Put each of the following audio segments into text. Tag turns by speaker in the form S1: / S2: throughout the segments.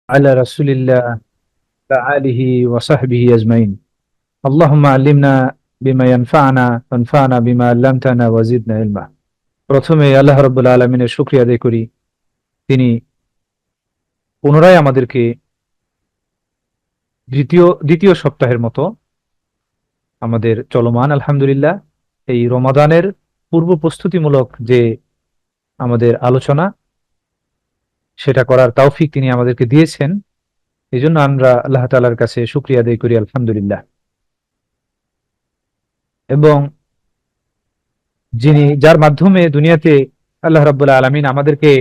S1: على رسول الله وآله وصحبه أجمعين اللهم علمنا بما ينفعنا وانفعنا بما علمتنا وزدنا علما। প্রথমে আল্লাহ রাব্বুল আলামিনের শুকরিয়া আদায় করি, তিনি পুনরায় আমাদেরকে দ্বিতীয় সপ্তাহের মতো আমাদের চলমান আলহামদুলিল্লাহ এই রমাদানের পূর্ব প্রস্তুতিমূলক যে আমাদের আলোচনা সেটা করার তৌফিক তিনি আমাদেরকে দিয়েছেন। এই জন্য আমরা আল্লাহ তাআলার কাছে শুকরিয়া আদায় করি আলহামদুলিল্লাহ। এবং যার মাধ্যমে দুনিয়াতে আল্লাহ রাব্বুল আলামিন আমাদেরকে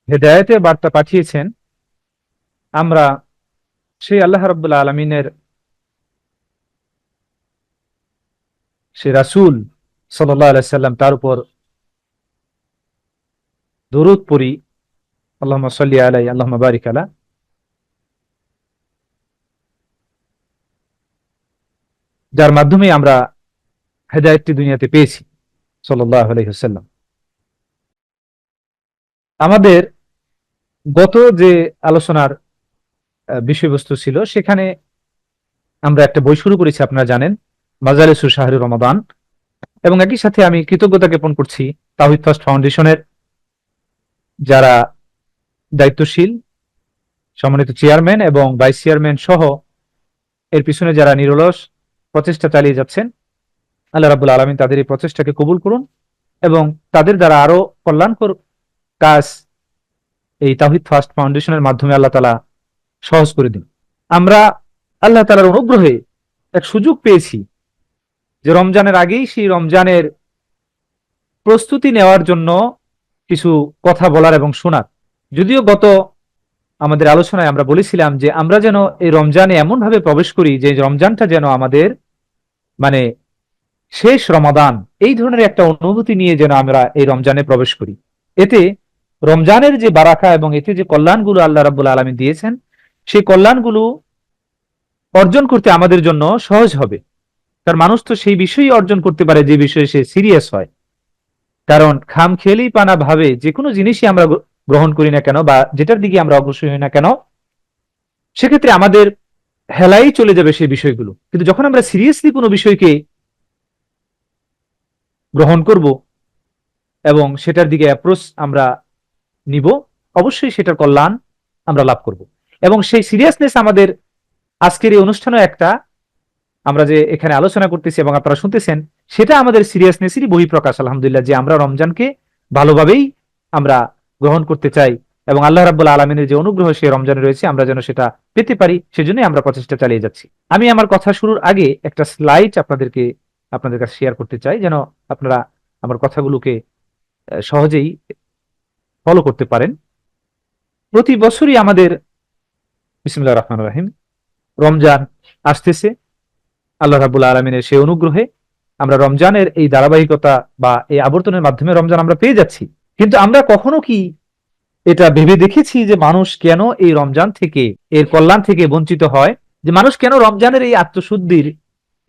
S1: হেদায়েতের বার্তা পাঠিয়েছেন, আমরা সেই আল্লাহ রাব্বুল আলামিনের সে রাসূল সাল্লাল্লাহু আলাইহি সাল্লাম তার উপর দরুদ পড়ি, আল্লাহুম্মা সাল্লি আলাইহি আল্লাহুম্মা বারিক আলা, যার মাধ্যমে আমরা হেদায়েতটি দুনিয়াতে পেয়েছি সাল্লাল্লাহু আলাইহি ওয়াসাল্লাম। আমাদের গত যে আলোচনার বিষয়বস্তু ছিল সেখানে আমরা একটা বই শুরু করেছি, আপনারা জানেন, মাজালিসুস শাহরি রমাদান। এবং একই সাথে আমি কৃতজ্ঞতা জ্ঞাপন করছি তাওহীদ ফার্স্ট ফাউন্ডেশনের যারা দায়িত্বশীল সম্মানিত চেয়ারম্যান এবং ভাইস চেয়ারম্যান সহ এর পিছনে যারা নিরলস প্রচেষ্টা চালিয়ে যাচ্ছেন। আল্লাহ রাব্বুল আলামিন তাদের এই প্রচেষ্টাকে কবুল করুন এবং তাদের দ্বারা আরো কল্যাণকর কাজ এই তাওহীদ ফার্স্ট ফাউন্ডেশনের মাধ্যমে আল্লাহ তাআলা সহজ করে দিন। আমরা আল্লাহ তাআলার অনুগ্রহে এক সুযোগ পেয়েছি যে রমজানের আগেই সেই রমজানের প্রস্তুতি নেওয়ার জন্য কিছু কথা বলার এবং শোনার। যদিও গত আমাদের আলোচনায় আমরা বলেছিলাম যে আমরা যেন এই রমজানে এমন ভাবে প্রবেশ করি যে রমজানটা যেন আমাদের মানে শেষ রমাদান, এই ধরনের একটা অনুভূতি নিয়ে যেন আমরা এই রমজানে প্রবেশ করি। এতে রমজানের যে বারাকা এবং এতে যে কল্যাণগুলো আল্লাহ রাব্বুল আলামিন দিয়েছেন সেই কল্যাণগুলো অর্জন করতে আমাদের জন্য সহজ হবে। কারণ মানুষ তো সেই বিষয়ই অর্জন করতে পারে যে বিষয়ে সে সিরিয়াস হয়। কারণ খাম খেলেই পানা ভাবে যে কোনো জিনিসই আমরা গ্রহণ করি না কেন বা যেটার দিকে আমরা অগ্রসর হই না কেন, সেক্ষেত্রে আমাদের হেলাই চলে যাবে সেই বিষয়গুলো। কিন্তু যখন আমরা সিরিয়াসলি কোনো বিষয়কে গ্রহণ করব এবং সেটার দিকে অ্যাপ্রোচ আমরা নিব, অবশ্যই সেটার কল্যাণ আমরা লাভ করব। এবং সেই সিরিয়াসনেস আমাদের আজকের এই অনুষ্ঠানও একটা, আমরা যে এখানে আলোচনা করতেছি এবং আপনারা শুনতেছেন, সেটা আমাদের সিরিয়াসনেসেরই বহিঃপ্রকাশ আলহামদুলিল্লাহ, যে আমরা রমজানকে ভালোভাবেই আমরা গ্রহণ করতে চাই এবং আল্লাহ রাব্বুল আলামিনের যে অনুগ্রহ সে রমজানে রয়েছে আমরা যেন সেটা পেতে পারি, সেজন্যই আমরা প্রচেষ্টা চালিয়ে যাচ্ছি। আমি আমার কথা শুরুর আগে একটা স্লাইড আপনাদের কাছে শেয়ার করতে চাই, যেন আপনারা আমার কথাগুলোকে সহজেই ফলো করতে পারেন। প্রতি বছরই আমাদের বিসমিল্লাহির রহমানির রহিম রমজান আসতেছে। আল্লাহ রাব্বুল আলামিনের সেই অনুগ্রহে আমরা রমজানের এই ধারাবাহিকতা বা এই আবর্তনের মাধ্যমে রমজান আমরা পেয়ে যাচ্ছি। কিন্তু আমরা কখনো কি এটা ভেবে দেখেছি যে মানুষ কেন এই রমজান থেকে, এর কল্যাণ থেকে বঞ্চিত হয়? যে মানুষ কেন রমজানের এই আত্মশুদ্ধির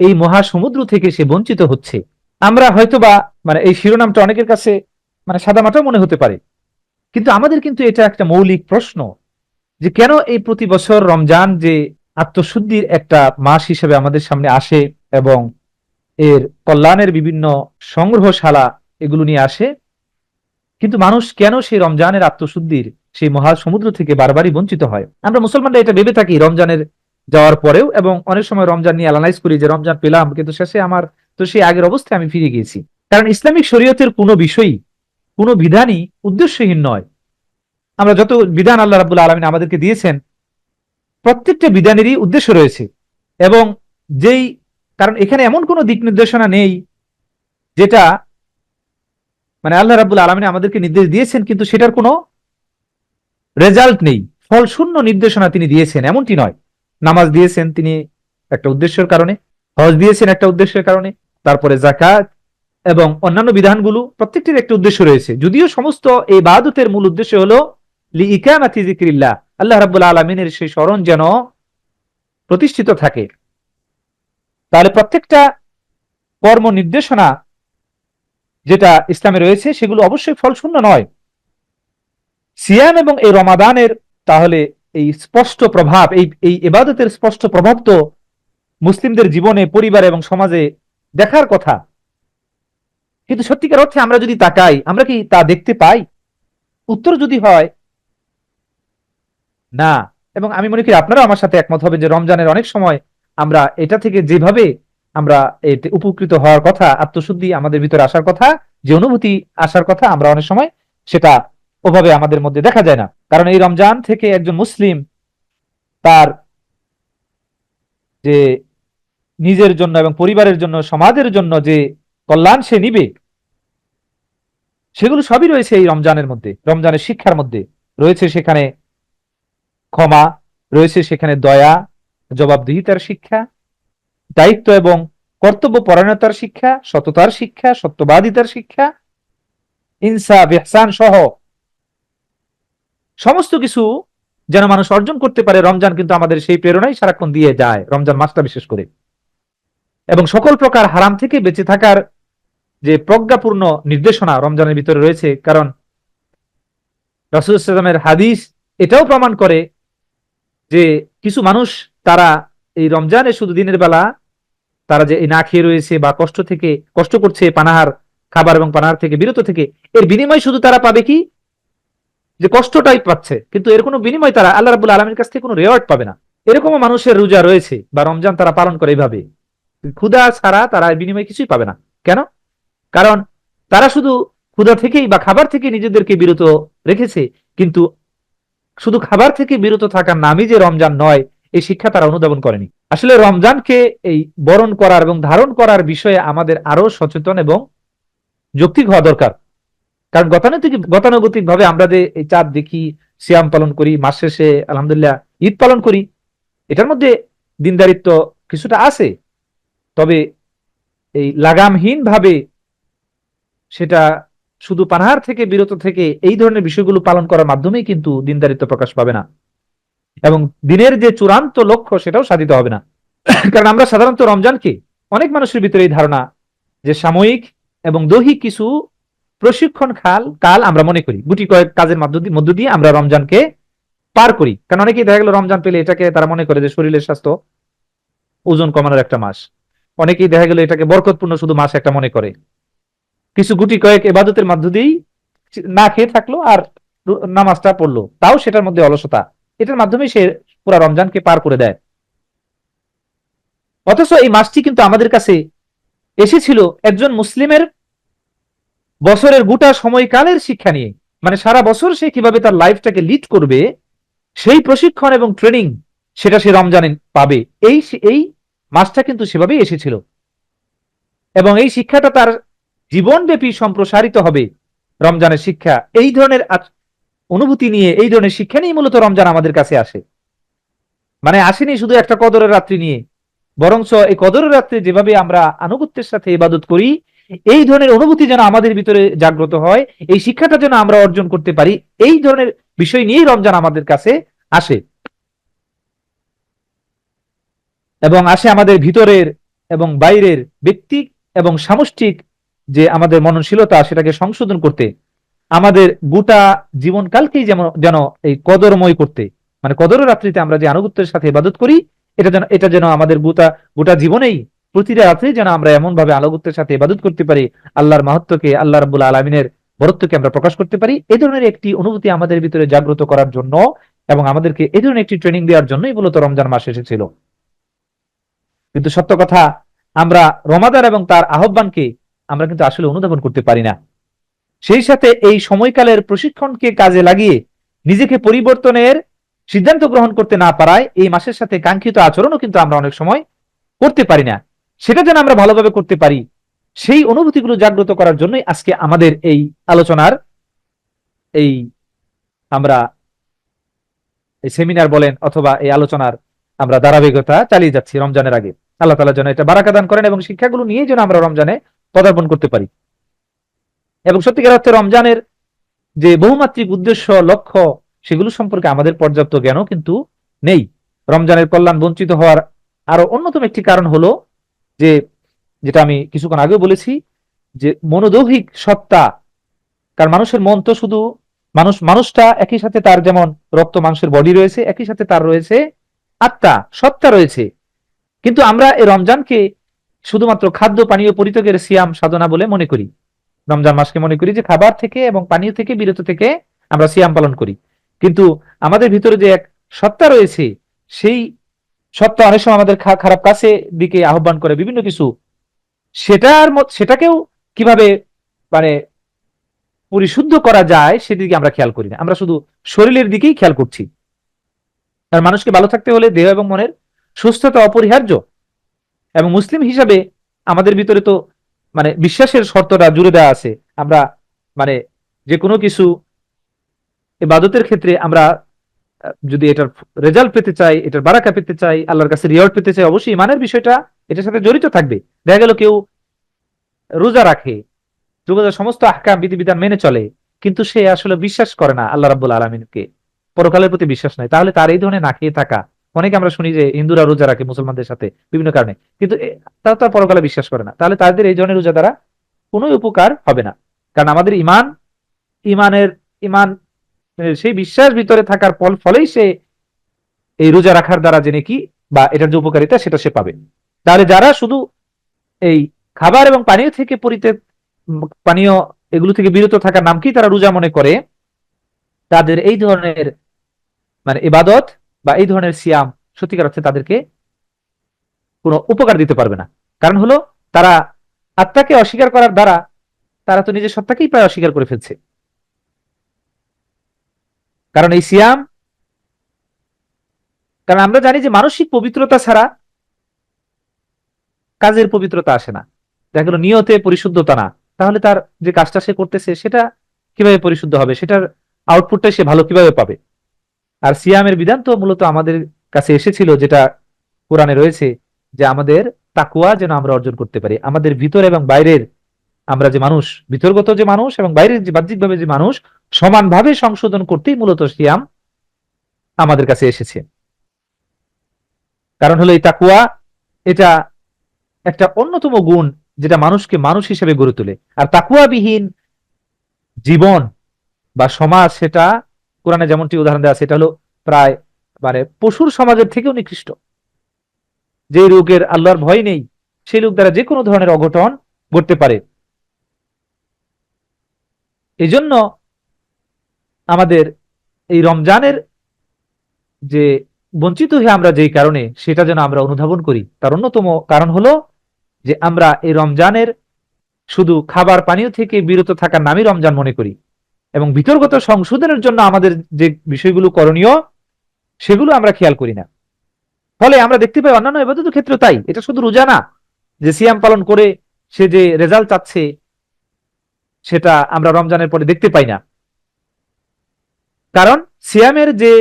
S1: এই মহাসমুদ্র থেকে সে বঞ্চিত হচ্ছে? আমরা হয়তোবা এই শিরোনামটা অনেকের কাছে সাদামাটা মনে হতে পারে, কিন্তু আমাদের কিন্তু এটা একটা মৌলিক প্রশ্ন যে কেন এই প্রতি বছর রমজান যে আত্মশুদ্ধির একটা মাস হিসেবে আমাদের সামনে আসে এবং এর কল্যাণের বিভিন্ন সংগ্রহশালা এগুলো নিয়ে আসে, কিন্তু মানুষ কেন সেই রমজানের আত্মশুদ্ধির সেই মহাসমুদ্র থেকে বারবারই বঞ্চিত হয়? আমরা মুসলমানরা এটা ভেবে থাকি রমজানের যাওয়ার পরেও, এবং অনেক সময় রমজান নিয়ে অ্যানালাইজ করি যে রমজান পেলাম কিন্তু শেষে আমার তো সেই আগের অবস্থায় আমি ফিরে গিয়েছি। কারণ ইসলামিক শরীয়তের কোনো বিষয়ই, কোনো বিধানই উদ্দেশ্যহীন নয়। আমরা যত বিধান আল্লাহ রাব্বুল আলামিন আমাদেরকে দিয়েছেন প্রত্যেকটা বিধানেরই উদ্দেশ্য রয়েছে। এবং যেই কারণ এখানে এমন কোনো দিক নির্দেশনা নেই যেটা আল্লাহ রাব্বুল আলামিন আমাদেরকে নির্দেশ দিয়েছেন কিন্তু সেটার কোনো রেজাল্ট নেই, ফলশূন্য নির্দেশনা তিনি দিয়েছেন এমনটি নয়। নামাজ দিয়েছেন তিনি একটা উদ্দেশ্যের কারণে, হজ দিয়েছেন একটা উদ্দেশ্যের কারণে, তারপরে যাকাত এবং অন্যান্য বিধানগুলো প্রত্যেকটির একটা উদ্দেশ্য রয়েছে। যদিও সমস্ত এই ইবাদতের মূল উদ্দেশ্য হলো লিইকামাতি যিকরিল্লাহ, আল্লাহ রাব্বুল আলামিনের সেই স্মরণ যেন প্রতিষ্ঠিত থাকে। তাহলে প্রত্যেকটা কর্ম নির্দেশনা যেটা ইসলামে রয়েছে সেগুলো অবশ্যই ফলশূন্য নয়। সিয়াম এবং এই রমাদানের তাহলে এই স্পষ্ট প্রভাব, এই ইবাদতের স্পষ্ট প্রভাব তো মুসলিমদের জীবনে, পরিবার এবং সমাজে দেখার কথা, কিন্তু সত্যিকার অর্থে আমরা যদি তাকাই, আমরা কি তা দেখতে পাই? উত্তর যদি হয় না, এবং আমি মনে করি আপনারাও আমার সাথে একমত হবে যে রমজানের অনেক সময় আমরা এটা থেকে যেভাবে আমরা এতে উপকৃত হওয়ার কথা, আত্মশুদ্ধি আমাদের ভিতরে আসার কথা, যে অনুভূতি আসার কথা, আমরা অনেক সময় সেটা ওভাবে আমাদের মধ্যে দেখা যায় না। কারণ এই রমজান থেকে একজন মুসলিম তার যে নিজের জন্য এবং পরিবারের জন্য, সমাজের জন্য যে কল্যাণ সে নিবে, সেগুলো সবই রয়েছে এই রমজানের মধ্যে, রমজানের শিক্ষার মধ্যে রয়েছে। সেখানে ক্ষমা রয়েছে, সেখানে দয়া, জবাবদিহিতার শিক্ষা, দায়িত্ব এবং কর্তব্য পরায়ণতার শিক্ষা, সততার শিক্ষা, সত্যবাদিতার শিক্ষা, ইনসাফ, ইহসান সহ সমস্ত কিছু যেন মানুষ অর্জন করতে পারে। রমজান কিন্তু আমাদের সেই প্রেরণাই সারাক্ষণ দিয়ে যায়, রমজান মাসটা বিশেষ করে। এবং সকল প্রকার হারাম থেকে বেঁচে থাকার যে প্রজ্ঞাপূর্ণ নির্দেশনা রমজানের ভিতরে রয়েছে। কারণ রাসূলুল্লাহ সাল্লাল্লাহু আলাইহি ওয়াসাল্লামের হাদিস এটাও প্রমাণ করে যে কিছু মানুষ তারা এই রমজানে শুধু দিনের বেলা তারা যে না খেয়ে রয়েছে বা কষ্ট করছে, পানাহার, খাবার এবং পানাহার থেকে বিরত থেকে, এর বিনিময় শুধু তারা পাবে কি, যে কষ্টটাই পাচ্ছে, কিন্তু এর কোনো বিনিময় তারা আল্লাহ রাব্বুল আলামিনের কাছ থেকে কোনো রেওয়ার্ড পাবে না। এরকমও মানুষের রোজা রয়েছে বা রমজান তারা পালন করে এইভাবে, ক্ষুধা ছাড়া তারা বিনিময় কিছুই পাবে না। কেন? কারণ তারা শুধু ক্ষুধা থেকেই বা খাবার থেকে নিজেদেরকে বিরত রেখেছে, কিন্তু শুধু খাবার থেকে বিরত থাকার নামই যে রমজান নয়, এই শিক্ষা তারা অনুধাবন করেনি। আসলে রমজানকে এই বরণ করার এবং ধারণ করার বিষয়ে আমাদের আরো সচেতন এবং যৌক্তিক হওয়া দরকার। কারণ গতানুগতিক ভাবে আমরা যে এই চাঁদ দেখি, সিয়াম পালন করি, মাস শেষে আলহামদুলিল্লাহ ঈদ পালন করি, এটার মধ্যে দিনদারিত্ব কিছুটা আছে। তবে এই লাগামহীন ভাবে সেটা শুধু পানাহার থেকে বিরত থেকে এই ধরনের বিষয়গুলো পালন করার মাধ্যমেই কিন্তু দিনদারিত্ব প্রকাশ পাবে না, এবং দিনের যে চূড়ান্ত লক্ষ্য সেটাও সাধিত হবে না। কারণ আমরা সাধারণত রমজানকে, অনেক মানুষের ভিতরে এই ধারণা যে সাময়িক এবং দৈহিক কিছু প্রশিক্ষণ কাল আমরা মনে করি, গুটি কয়েক কাজের মধ্য দিয়ে আমরা রমজানকে পার করি। কারণ অনেকেই দেখা গেল রমজান পেলে এটাকে তারা মনে করে যে শরীরের স্বাস্থ্য, ওজন কমানোর একটা মাস। অনেকেই দেখা গেল এটাকে বরকতপূর্ণ শুধু মাস একটা মনে করে। কিছু গুটি কয়েক ইবাদতের মধ্য দিয়েই না খেয়ে থাকলো আর নামাজটা পড়লো, তাও সেটার মধ্যে অলসতা, এটার মাধ্যমে সে পুরা রমজানকে পার করে দেয়। অথচ এই মাসটি কিন্তু আমাদের কাছে এসেছিল একজন মুসলিমের বছরের গোটা সময়কালের শিক্ষা নিয়ে, মানে সারা বছর সে কিভাবে তার লাইফটাকে লিড করবে সেই প্রশিক্ষণ এবং ট্রেনিং, সেটা সে রমজানে পাবে। এই মাসটা কিন্তু সেভাবেই এসেছিল, এবং এই শিক্ষাটা তার জীবনব্যাপী সম্প্রসারিত হবে। রমজানের শিক্ষা, এই ধরনের অনুভূতি নিয়ে, এই ধরনের শিক্ষা নিয়ে মূলত রমজান আমাদের কাছে আসে। মানে আসেনি শুধু একটা কদরের রাত্রি নিয়ে, বরঞ্চ এই কদরের রাত্রে যেভাবে আমরা আনুগত্যের সাথে ইবাদত করি, এই ধরনের অনুভূতি যেন আমাদের ভিতরে জাগ্রত হয়, এই শিক্ষাটা যেন আমরা অর্জন করতে পারি, এই ধরনের বিষয় নিয়েই রমজান আমাদের কাছে আসে। এবং আসে আমাদের ভিতরের এবং বাইরের ব্যক্তি এবং সামষ্টিক যে আমাদের মননশীলতা, সেটাকে সংশোধন করতে, আমাদের গোটা জীবনকালকেই যেন এই কদরময় করতে, মানে কদর রাত্রিতে আমরা যে আনুগত্যের সাথে ইবাদত করি, এটা যেন আমাদের গোটা জীবনেই প্রতিটা রাত্রে যেন আমরা এমন ভাবে আনুগত্যের সাথে ইবাদত করতে পারি, আল্লাহর মাহাত্ম্যকে, আল্লাহ রাব্বুল আলামিনের বরত্বকে আমরা প্রকাশ করতে পারি। এই ধরনের একটি অনুভূতি আমাদের ভিতরে জাগ্রত করার জন্য এবং আমাদেরকে এই ধরনের একটি ট্রেনিং দেওয়ার জন্যই মূলত রমজান মাস এসেছিল। কিন্তু সত্য কথা, আমরা রমাদান এবং তার আহ্বানকে আমরা কিন্তু আসলে অনুধাবন করতে পারি না। সেই সাথে এই সময়কালের প্রশিক্ষণকে কাজে লাগিয়ে নিজেকে পরিবর্তনের সিদ্ধান্ত গ্রহণ করতে না পারায় এই মাসের সাথে কাঙ্ক্ষিত আচরণও কিন্তু আমরা অনেক সময় করতে পারি না। সেটা যেন আমরা ভালোভাবে করতে পারি, সেই অনুভূতিগুলো জাগ্রত করার জন্যই আজকে আমাদের এই আলোচনার এই আমরা এই সেমিনার বলেন অথবা এই আলোচনার আমরা ধারাবাহিকতা চালিয়ে যাচ্ছি রমজানের আগে। আল্লাহ তাআলা যেন এটা বারাকা দান করেন এবং শিক্ষাগুলো নিয়ে যেন আমরা রমজানে পদার্পণ করতে পারি। এবং সত্যিকার অর্থে রমজানের যে বহুমাত্রিক উদ্দেশ্য, লক্ষ্য, সেগুলো সম্পর্কে আমাদের পর্যাপ্ত জ্ঞানও কিন্তু নেই। রমজানের কল্যাণ বঞ্চিত হওয়ার আরো অন্যতম একটি কারণ হলো যে, যেটা আমি কিছুক্ষণ আগেও বলেছি, যে মনোদৈহিক সত্তা। কারণ মানুষের মন তো শুধু মানুষটা একই সাথে তার যেমন রক্ত মাংসের বডি রয়েছে, একই সাথে তার রয়েছে আত্মা, সত্তা রয়েছে। কিন্তু আমরা এই রমজানকে শুধুমাত্র খাদ্য পানীয় পরিত্যাগের সিয়াম সাধনা বলে মনে করি। রমজান মাসকে মনে করি যে খাবার থেকে এবং পানীয় থেকে বিরত থেকে আমরা সিয়াম পালন করি। কিন্তু আমাদের ভিতরে যে এক সত্তা রয়েছে, সেই সত্তা অনেক সময় আমাদের খারাপ কাছে দিকে আহ্বান করে বিভিন্ন কিছু, সেটাকেও কিভাবে মানে পরিশুদ্ধ করা যায় সেদিকে আমরা খেয়াল করি না। আমরা শুধু শরীরের দিকেই খেয়াল করছি। আর মানুষকে ভালো থাকতে হলে দেহ এবং মনের সুস্থতা অপরিহার্য, এবং মুসলিম হিসাবে আমাদের ভিতরে তো বিশ্বাসের শর্তটা জুড়ে দেওয়া আছে। আমরা যে কোনো কিছু ইবাদতের ক্ষেত্রে আমরা যদি এটার রেজাল্ট পেতে চাই, এটার বারাকা পেতে চাই, আল্লাহর কাছে রিওয়ার্ড পেতে চাই, অবশ্যই ইমানের বিষয়টা এটার সাথে জড়িত থাকবে। দেখা গেল কেউ রোজা রাখে, রোজার সমস্ত আহকাম বিধিবিধান মেনে চলে, কিন্তু সে আসলে বিশ্বাস করে না আল্লাহ রাব্বুল আলামিনকে, পরকালের প্রতি বিশ্বাস নাই, তাহলে তার এই ধরনের না খেয়ে থাকা, অনেকে আমরা শুনি যে হিন্দুরা রোজা রাখে মুসলমানদের সাথে বিভিন্ন কারণে, কিন্তু তারা তো পরকালে বিশ্বাস করে না, তাহলে তাদের এই ধরনের রোজা দ্বারা কোনো উপকার হবে না। কারণ আমাদের ইমানের ইমান সেই বিশ্বাস ভিতরে থাকার ফলেই সে এই রোজা রাখার দ্বারা জেনে কি বা এটার যে উপকারিতা সেটা সে পাবে। তাহলে যারা শুধু এই খাবার এবং পানীয় থেকে পানীয় এগুলো থেকে বিরত থাকার নাম কি তারা রোজা মনে করে, তাদের এই ধরনের ইবাদত বা এই ধরনের সিয়াম সত্যিকার অর্থে তাদেরকে কোনো উপকার দিতে পারবে না। কারণ হলো তারা আত্মাকে অস্বীকার করার দ্বারা তারা তো নিজের সত্তাকেই প্রায় অস্বীকার করে ফেলছে। কারণ এই সিয়াম, কারণ আমরা জানি যে মানসিক পবিত্রতা ছাড়া কাজের পবিত্রতা আসে না। দেখা গেল নিয়তে পরিশুদ্ধতা না, তাহলে তার যে কাজটা সে করতেছে সেটা কিভাবে পরিশুদ্ধ হবে, সেটার আউটপুটটা সে ভালো কিভাবে পাবে। আর সিয়ামের বিধান তো মূলত আমাদের কাছে এসেছিল, যেটা কোরআনে রয়েছে, যে আমাদের তাকওয়া যেন আমরা অর্জন করতে পারি। আমাদের ভিতর এবং বাইরের, আমরা যে মানুষ, ভিতরগত যে মানুষ এবং বাইরের যে বাহ্যিকভাবে যে মানুষ, সমানভাবে সংশোধন করতেই মূলত সিয়াম আমাদের কাছে এসেছে। কারণ হলো এই তাকওয়া, এটা একটা অন্যতম গুণ যেটা মানুষকে মানুষ হিসেবে গড়ে তোলে। আর তাকওয়াবিহীন জীবন বা সমাজ, সেটা কোরআনে যেমনটি উদাহরণ দেওয়া আছে, সেটা হলো প্রায় পশুর সমাজের থেকেও নিকৃষ্ট। যে লোকের আল্লাহর ভয় নেই, সেই লোক দ্বারা যে কোনো ধরনের অঘটন ঘটতে পারে। এই জন্য আমাদের এই রমজানের যে বঞ্চিত হয়ে আমরা যেই কারণে, সেটা যেন আমরা অনুধাবন করি, তার অন্যতম কারণ হলো যে আমরা এই রমজানের শুধু খাবার পানীয় থেকে বিরত থাকার নামই রমজান মনে করি, এবং ভিতরগত সংশোধনের জন্য আমাদের যে বিষয়গুলো করণীয় সেগুলো আমরা খেয়াল করি না। ফলে আমরা দেখতে পাই অন্যান্য ইবাদতের ক্ষেত্রে তাই, এটা শুধু রোজা না যে সিয়াম পালন করে সে যে রেজাল্ট চাচ্ছে সেটা আমরা রমজানের পরে দেখতে পাই না। কারণ সিয়ামের যে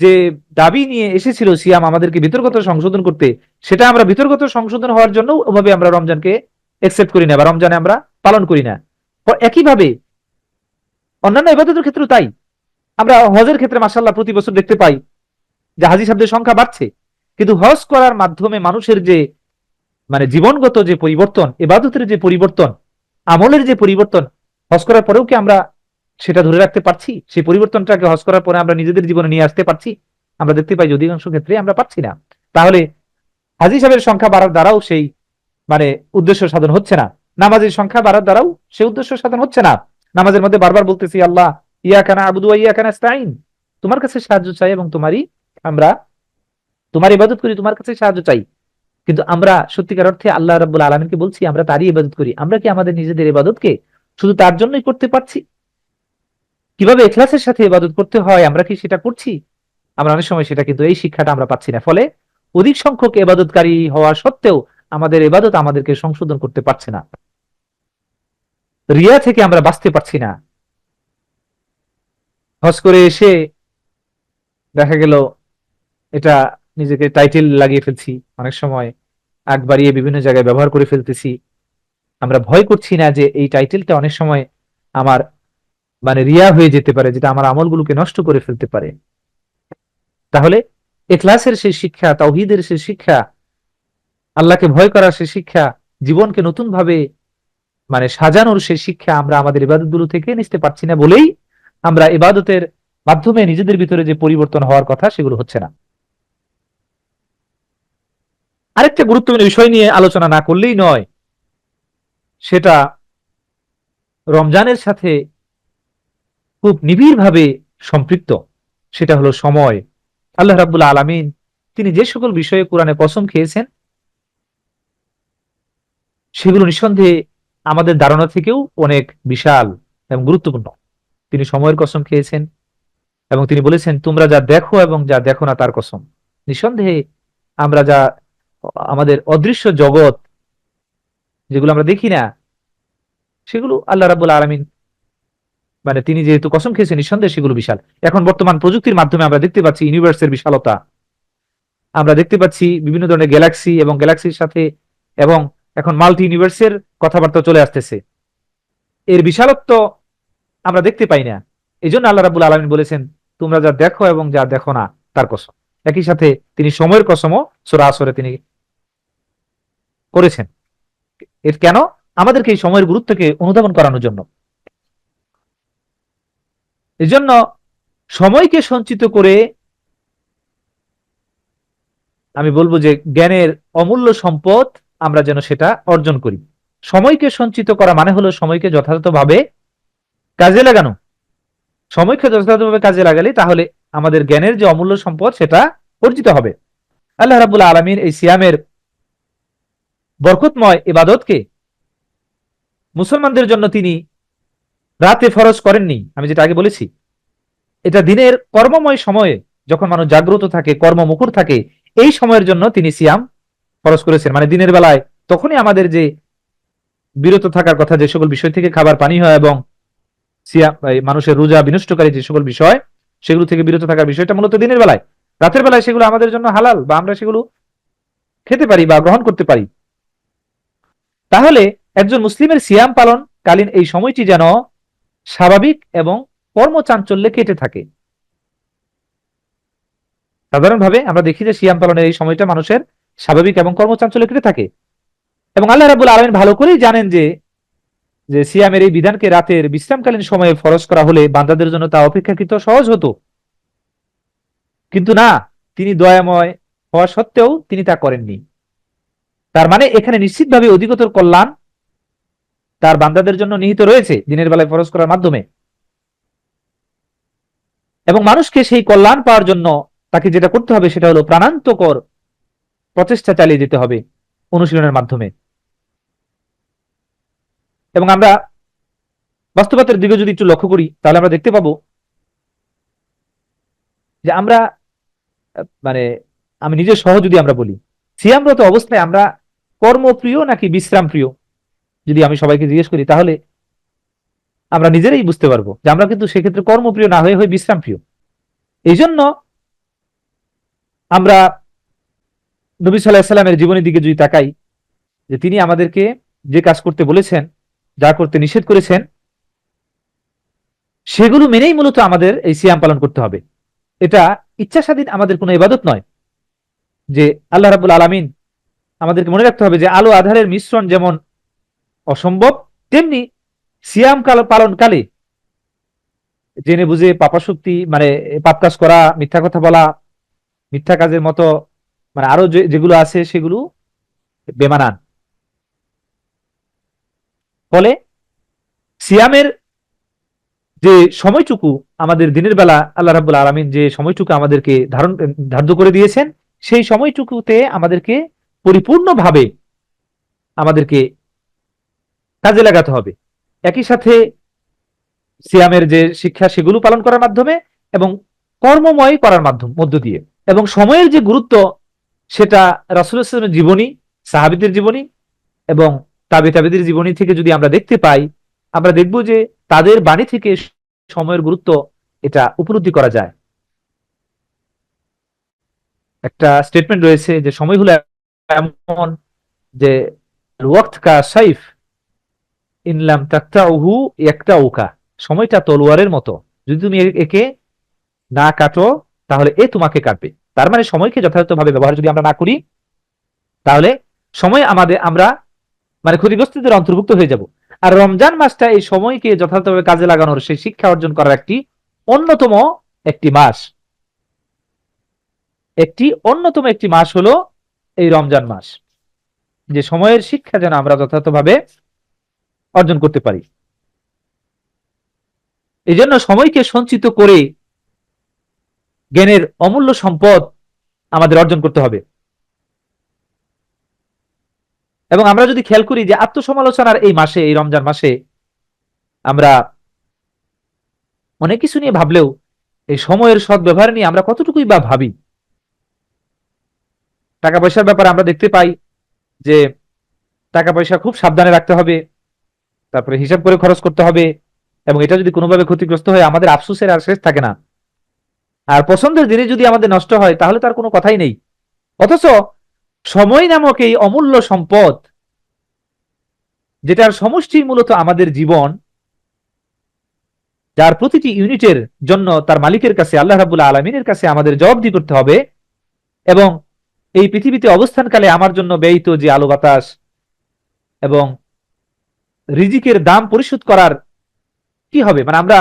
S1: যে দাবি নিয়ে এসেছিল সিয়াম আমাদেরকে বিতর্কত সংশোধন করতে, সেটা আমরা বিতর্কত সংশোধন হওয়ার জন্য ওভাবে আমরা রমজানকে একসেপ্ট করি না বা রমজানে আমরা পালন করি না। একইভাবে অন্যান্য ইবাদতের ক্ষেত্রে তাই। আমরা হজের ক্ষেত্রে মাশাআল্লাহ প্রতি বছর দেখতে পাই যে হাজী সাহেবদের সংখ্যা বাড়ছে, কিন্তু হজ করার মাধ্যমে মানুষের যে জীবনগত যে পরিবর্তন, ইবাদতের যে পরিবর্তন, আমলের যে পরিবর্তন, হজ করার পরেও কি আমরা সেটা ধরে রাখতে পারছি? সেই পরিবর্তনটাকে হজ করার পরে আমরা নিজেদের জীবনে নিয়ে আসতে পারছি? আমরা দেখতে পাই অধিকাংশ ক্ষেত্রে আমরা পারছি না। তাহলে হাজী সাহেবের সংখ্যা বাড়ার দ্বারাও সেই উদ্দেশ্য সাধন হচ্ছে না, নামাজের সংখ্যা বাড়ার দ্বারাও সেই উদ্দেশ্য সাধন হচ্ছে না। নামাজের মধ্যে বারবার বলতেছি আল্লাহ ইয়াকা না'বুদু ওয়া ইয়াকা নাস্তাঈন, তোমার কাছে সাহায্য চাই এবং আমরা তোমার ইবাদত করি, তোমার কাছে সাহায্য চাই। কিন্তু আমরা সত্যিকার অর্থে আল্লাহ রাব্বুল আলামিনকে বলছি আমরা তারই ইবাদত করি। আমরা কি আমাদের নিজেদের ইবাদতকে শুধু তার জন্যই করতে পারছি? কিভাবে ইখলাসের সাথে ইবাদত করতে হয় আমরা কি সেটা করছি? আমরা অনেক সময় সেটা কিন্তু এই শিক্ষাটা আমরা পাচ্ছি না। ফলে অধিক সংখ্যক ইবাদতকারী হওয়া সত্ত্বেও আমাদের ইবাদত আমাদেরকে সংশোধন করতে পারছে না, রিয়া থেকে আমরা বাঁচতে পারছি না। হজ করে এসে দেখা গেল এটা নিজেকে টাইটেল লাগিয়ে ফেলছি, অনেক সময় আগ বাড়িয়ে বিভিন্ন জায়গায় ব্যবহার করে ফেলতেছি। আমরা ভয় করছি না যে এই টাইটেলটা অনেক সময় আমার রিয়া হয়ে যেতে পারে, যেটা আমার আমলগুলোকে নষ্ট করে ফেলতে পারে। তাহলে ইখলাসের সেই শিক্ষা, তাওহীদের সেই শিক্ষা, আল্লাহকে ভয় করার সেই শিক্ষা, জীবনকে নতুন ভাবে সাজানোর সেই শিক্ষা আমরা আমাদের ইবাদতগুলো থেকে নিতে পারছি না বলেই আমরা ইবাদতের মাধ্যমে নিজেদের ভিতরে যে পরিবর্তন হওয়ার কথা সেগুলো হচ্ছে না। আরেকটা গুরুত্বপূর্ণ বিষয় নিয়ে আলোচনা না করলেই নয়, সেটা রমজানের সাথে খুব নিবিড়ভাবে সম্পৃক্ত, সেটা হলো সময়। আল্লাহ রাব্বুল আলামিন তিনি যে সকল বিষয়ে কোরআনে কসম খেয়েছেন সেগুলো নিঃসন্দেহে আমাদের ধারণা থেকেও অনেক বিশাল এবং গুরুত্বপূর্ণ। তিনি সময়ের কসম খেয়েছেন এবং তিনি বলেছেন তোমরা যা দেখো এবং যা দেখো না তার কসম। নিঃসন্দেহে আমরা যা আমাদের অদৃশ্য জগৎ যেগুলো আমরা দেখি না সেগুলো আল্লাহ রাব্বুল আলামিন মানে তিনি যেহেতু কসম খেয়েছেন নিঃসন্দেহে সেগুলো বিশাল। এখন বর্তমান প্রযুক্তির মাধ্যমে আমরা দেখতে পাচ্ছি ইউনিভার্সের বিশালতা, আমরা দেখতে পাচ্ছি বিভিন্ন ধরনের গ্যালাক্সি এবং গ্যালাক্সির সাথে এবং এখন মাল্টি ইউনিভার্সের কথাবার্তা চলে আসতেছে। এর বিশালত্ব আমরা দেখতে পাই না, এই জন্য আল্লাহ রাব্বুল আলামিন বলেছেন তোমরা যা দেখো এবং যা দেখো না তার কসম। একই সাথে তিনি সময়ের কসমও সূরা আসরে তিনি করেছেন। এর কেন? আমাদেরকে এই সময়ের গুরুত্বকে অনুধাবন করানোর জন্য। এই জন্য সময়কে সঞ্চিত করে আমি বলবো যে জ্ঞানের অমূল্য সম্পদ আমরা যেন সেটা অর্জন করি। সময়কে সঞ্চিত করা মানে হলো সময়কে যথাযথভাবে কাজে লাগানো। সময়কে যথাযথভাবে কাজে লাগালে তাহলে আমাদের জ্ঞানের যে অমূল্য সম্পদ সেটা অর্জিত হবে। আল্লাহ রাব্বুল আলামিন এই সিয়ামের বরকতময় ইবাদতকে মুসলমানদের জন্য তিনি রাতে ফরজ করেননি। আমি যেটা আগে বলেছি, এটা দিনের কর্মময় সময়ে যখন মানুষ জাগ্রত থাকে, কর্মমুখর থাকে, এই সময়ের জন্য তিনি সিয়াম ফরজ করেছেন। মানে দিনের বেলায় তখনই আমাদের যে বিরত থাকার কথা, যে সকল বিষয় থেকে খাবার পানি হয় এবং সিয়াম মানুষের রোজা বিনষ্টকারী যে সকল বিষয় সেগুলো থেকে বিরত থাকার বিষয়টা মূলত দিনের বেলায়। রাতের বেলায় সেগুলো আমাদের জন্য হালাল বা আমরা সেগুলো খেতে পারি বা গ্রহণ করতে পারি। তাহলে একজন মুসলিমের সিয়াম পালন কালীন এই সময়টি যেন স্বাভাবিক এবং কর্মচাঞ্চল্যে কেটে থাকে। সাধারণভাবে আমরা দেখি যে সিয়াম পালনের এই সময়টা মানুষের স্বাভাবিক এবং কর্মচাঞ্চল্যে কেটে থাকে এবং আল্লাহ রাব্বুল আলামিন ভালো করেই জানেন যে যে সিয়ামের এই বিধানকে রাতের বিশ্রামকালীন সময়ে ফরজ করা হলে বান্দাদের জন্য তা অপেক্ষাকৃত সহজ হতো, কিন্তু না, তিনি দয়াময় হওয়া সত্ত্বেও তিনি তা করেননি। তার মানে এখানে নিশ্চিতভাবে অধিকতর কল্যাণ তার বান্দাদের জন্য নিহিত রয়েছে দিনের বেলায় ফরজ করার মাধ্যমে। এবং মানুষকে সেই কল্যাণ পাওয়ার জন্য তাকে যেটা করতে হবে সেটা হলো প্রাণান্তকর প্রচেষ্টা চালিয়ে যেতে হবে অনুশীলনের মাধ্যমে। এবং আমরা বাস্তবতার দিকে যদি একটু লক্ষ্য করি তাহলে আমরা দেখতে পাবো যে আমরা মানে আমি নিজের সহ যদি আমরা বলি সিয়ামরত অবস্থায় আমরা কর্মপ্রিয় নাকি বিশ্রাম প্রিয়, যদি আমি সবাইকে জিজ্ঞেস করি তাহলে আমরা নিজেরাই বুঝতে পারবো যে আমরা কিন্তু সেক্ষেত্রে কর্মপ্রিয় না হয়ে হয়ে বিশ্রাম প্রিয়। এই জন্য আমরা নবী সাল্লাল্লাহু আলাইহি সাল্লামের জীবনের দিকে যদি তাকাই, যে তিনি আমাদেরকে যে কাজ করতে বলেছেন, যা করতে নিষেধ করেছেন, সেগুলো মেনেই মূলত আমাদের এই সিয়াম পালন করতে হবে। এটা ইচ্ছা স্বাধীন আমাদের কোনো ইবাদত নয়। যে আল্লাহ রাব্বুল আলামিন আমাদেরকে মনে রাখতে হবে যে আলো আধারের মিশ্রণ যেমন অসম্ভব, তেমনি সিয়াম কাল পালনকালে জেনে বুঝে পাপাশক্তি মানে পাপ কাজ করা, মিথ্যা কথা বলা, মিথ্যা কাজের মতো মানে আরো যেগুলো আছে সেগুলো বেমানান। ফলে সিয়ামের যে সময়টুকু আমাদের দিনের বেলা আল্লাহ রাব্বুল আলামিন যে সময়টুকু আমাদেরকে ধার্য করে দিয়েছেন, সেই সময়টুকুতে আমাদেরকে পরিপূর্ণভাবে আমাদেরকে কাজে লাগাতে হবে। একই সাথে সিয়ামের যে শিক্ষা সেগুলো পালন করার মাধ্যমে এবং কর্মময় করার মধ্য দিয়ে। এবং সময়ের যে গুরুত্ব সেটা রাসূলুল্লাহ সাল্লাল্লাহু আলাইহি ওয়াসাল্লামের জীবনী, সাহাবীদের জীবনী এবং তাবিদের জীবনী থেকে যদি আমরা দেখতে পাই, আমরা দেখব যে তাদের বাণী থেকে সময়ের গুরুত্ব এটা উপলব্ধি করা যায়। একটা স্টেটমেন্ট রয়েছে যে সময় হলো এমন যে ওয়াক্ত কা সাইফ ইনলাম তাকতাউহু ইয়াকতাউকা, সময়টা তলোয়ারের মতো, যদি তুমি একে না কাটো তাহলে এ তোমাকে কাটবে। তার মানে সময়কে যথাযথভাবে ব্যবহার যদি আমরা না করি তাহলে সময় আমরা মানে ক্ষতিগ্রস্তদের অন্তর্ভুক্ত হয়ে যাব। আর রমজান মাসটা এই সময়কে যথাযথভাবে কাজে লাগানোর সেই শিক্ষা অর্জন করার একটি অন্যতম একটি মাস, অন্যতম একটি মাস হলো এই রমজান মাস, যে সময়ের শিক্ষা যেন আমরা যথাযথভাবে অর্জন করতে পারি। এই জন্য সময়কে সঞ্চিত করে জ্ঞানের অমূল্য সম্পদ আমাদের অর্জন করতে হবে। এবং আমরা যদি খেয়াল করি যে আত্মসমালোচনার এই মাসে, এই রমজান মাসে আমরা অনেক কিছু নিয়ে ভাবলেও এই সময়ের সদ্ব্যবহার নিয়ে আমরা কতটুকুই বা ভাবি। টাকা পয়সার ব্যাপারে আমরা দেখতে পাই যে টাকা পয়সা খুব সাবধানে রাখতে হবে, তারপরে হিসাব করে খরচ করতে হবে, এবং এটা যদি কোনোভাবে ক্ষতিগ্রস্ত হয় আমাদের আফসোসের আর শেষ থাকে না। আর পছন্দের জিনিস যদি আমাদের নষ্ট হয় তাহলে তার কোনো কথাই নেই। অথচ সময় নামক এই অমূল্য সম্পদ, যেটার সমষ্টি মূলত আমাদের জীবন, যার প্রতিটি ইউনিটের জন্য তার মালিকের কাছে, আল্লাহ রাব্বুল আলামিনের কাছে আমাদের জবাবদিহি করতে হবে। এবং এই পৃথিবীতে অবস্থানকালে আমার জন্য ব্যয়িত যে আলো বাতাস এবং রিজিকের দাম পরিশোধ করার কি হবে, মানে আমরা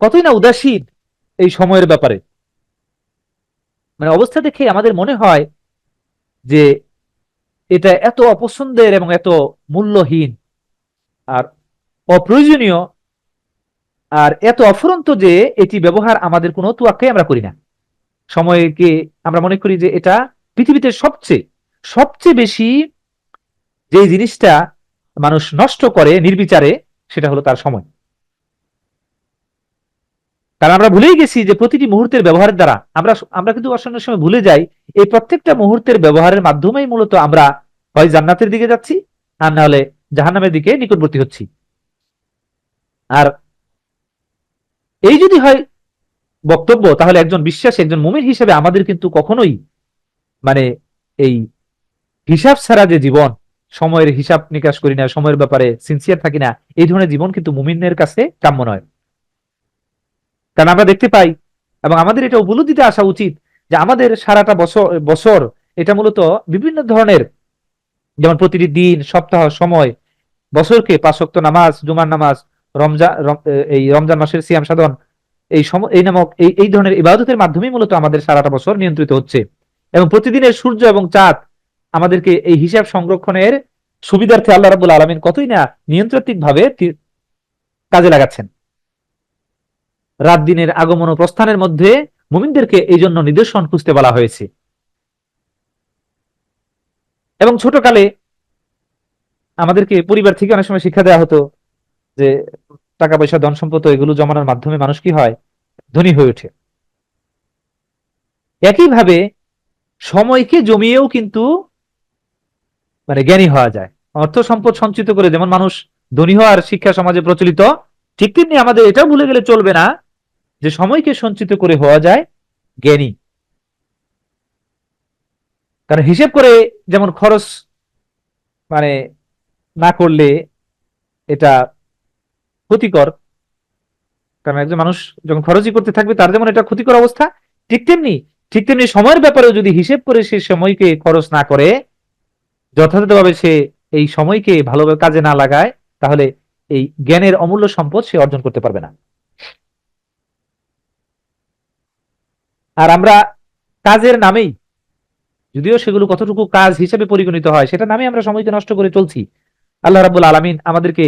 S1: কতই না উদাসীন এই সময়ের ব্যাপারে। মানে অবস্থা দেখে আমাদের মনে হয় যে এটা এত অপছন্দের এবং এত মূল্যহীন আর অপ্রয়োজনীয় আর এত অফুরন্ত যে এটি ব্যবহার আমাদের কোনো তোয়াক্কাই আমরা করি না। সময়কে আমরা মনে করি যে এটা পৃথিবীতে সবচেয়ে সবচেয়ে বেশি যে জিনিসটা মানুষ নষ্ট করে নির্বিচারে, সেটা হলো তার সময়। কারণ আমরা ভুলেই গেছি যে প্রতিটি মুহূর্তের ব্যবহারের দ্বারা আমরা আমরা কিন্তু অন্য সময় ভুলে যাই এই প্রত্যেকটা মুহূর্তের ব্যবহারের মাধ্যমেই মূলত আমরা হয় জান্নাতের দিকে যাচ্ছি আর না হলে জাহান্নামের দিকে নিকটবর্তী হচ্ছি। আর এই যদি হয় বক্তব্য, তাহলে একজন বিশ্বাসী, একজন মুমিন হিসেবে আমাদের কিন্তু কখনোই মানে এই হিসাব ছাড়া যে জীবন, সময়ের হিসাব নিকাশ করি না, সময়ের ব্যাপারে সিনসিয়ার থাকি না, এই ধরনের জীবন কিন্তু মুমিনের কাছে কাম্য নয়। কারণ আমরা দেখতে পাই এবং আমাদের এটা উপলব্ধিতে আসা উচিত যে আমাদের সারাটা বছর বছর এটা মূলত বিভিন্ন ধরনের, যেমন প্রতিটি দিন, সপ্তাহ, সময়, বছরকে 5 ওয়াক্ত নামাজ, জুমার নামাজ, এই রমজান মাসের সিয়াম সাধন, এই নামক এই ধরনের ইবাদতের মাধ্যমেই মূলত আমাদের সারাটা বছর নিয়ন্ত্রিত হচ্ছে। এবং প্রতিদিনের সূর্য এবং চাঁদ আমাদেরকে এই হিসাব সংরক্ষণের সুবিধার্থে আল্লাহ রাব্বুল আলামিন কতই না নিয়ন্ত্রিত ভাবে কাজে লাগাচ্ছেন। রাত দিনের আগমন ও প্রস্থানের মধ্যে মুমিনদেরকে এই জন্য নিদর্শন খুঁজতে বলা হয়েছে। এবং ছোটকালে আমাদেরকে পরিবার থেকে অনেক সময় শিক্ষা দেওয়া হতো যে টাকা পয়সা, ধন সম্পদ এগুলো জমানোর মাধ্যমে মানুষ কি হয়, ধনী হয়ে ওঠে। একইভাবে সময়কে জমিয়েও কিন্তু মানে জ্ঞানী হওয়া যায়। অর্থ সম্পদ সঞ্চিত করে যেমন মানুষ ধনী হওয়ার শিক্ষা সমাজে প্রচলিত, ঠিক তেমনি আমাদের এটাও ভুলে গেলে চলবে না যে সময়কে সঞ্চিত করে হওয়া যায় জ্ঞানী। কারণ হিসেব করে যেমন খরচ মানে না করলে এটা ক্ষতিকর, কারণ একজন মানুষ যখন খরচই করতে থাকবে তার যেমন এটা ক্ষতিকর অবস্থা, ঠিক তেমনি সময়ের ব্যাপারেও যদি হিসেব করে সে সময়কে খরচ না করে, যথাযথভাবে সে এই সময়কে ভালোভাবে কাজে না লাগায়, তাহলে এই জ্ঞানের অমূল্য সম্পদ সে অর্জন করতে পারবে না। আর আমরা কাজের নামেই, যদিও সেগুলো কতটুকু কাজ হিসেবে পরিগণিত হয় সেটা নামে আমরা সময়কে নষ্ট করে চলছি। আল্লাহ রাব্বুল আলামিন আমাদেরকে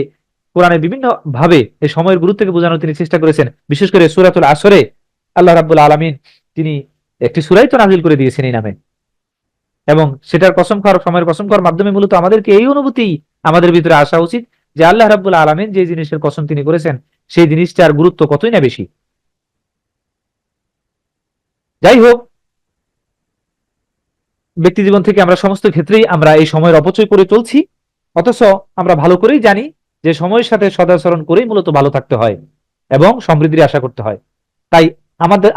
S1: কোরআনে বিভিন্ন ভাবে এই সময়ের গুরুত্বকে বোঝানোর তিনি চেষ্টা করেছেন। বিশেষ করে সূরাতুল আসরে আল্লাহ রাব্বুল আলামিন তিনি একটি সূরাই তো নাযিল করে দিয়েছেন এই নামে, এবং সেটার কসম খাওয়ার, সময়ের কসম খাওয়ার মাধ্যমে মূলত আমাদেরকে এই অনুভূতি আমাদের ভিতরে আসা উচিত যে আল্লাহ রাব্বুল আলামিন যে জিনিসের কসম তিনি করেছেন সেই জিনিসটার গুরুত্ব কতই না বেশি। যাই হোক, ব্যক্তি জীবন থেকে আমরা সমস্ত ক্ষেত্রেই আমরা এই সময়ের অপচয় করে চলছি, অথচ আমরা ভালো করেই জানি যে সময়ের সাথে সদাচরণ করেই মূলত ভালো থাকতে হয় এবং সমৃদ্ধির আশা করতে হয়। তাই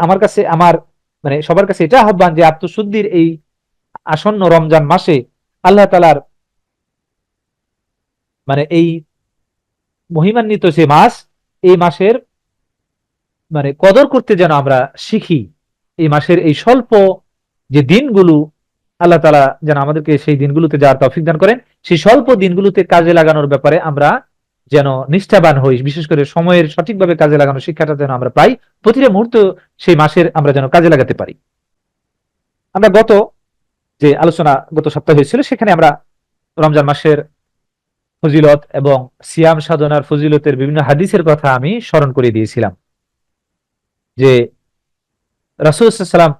S1: আমার কাছে, আমার মানে সবার কাছে এটা আহ্বান যে আত্মশুদ্ধির এই আসন্ন রমজান মাসে আল্লাহ তাআলার মানে এই মহিমান্বিত যে মাস, এই মাসের মানে কদর করতে যেন আমরা শিখি। এই মাসের এই স্বল্প যে দিনগুলো, আল্লাহ তাআলা যেন আমাদেরকে সেই দিনগুলোতে যাওয়ার তৌফিক দান করেন, সেই স্বল্প দিনগুলোতে কাজে লাগানোর ব্যাপারে আমরা যেন নিষ্ঠাবান হই, বিশেষ করে সময়ের সঠিকভাবে কাজে লাগানো শিক্ষাটা যেন আমরা পাই, প্রতিটা মুহূর্ত সেই মাসের আমরা যেন কাজে লাগাতে পারি। আমরা যে আলোচনা গত সপ্তাহে হয়েছিল সেখানে আমরা রমজান মাসের ফজিলত এবং সিয়াম সাধনার ফজিলতের বিভিন্ন হাদিসের কথা আমি স্মরণ করে দিয়েছিলাম, যে রাসূল সাল্লাল্লাহু আলাইহি ওয়াসাল্লাম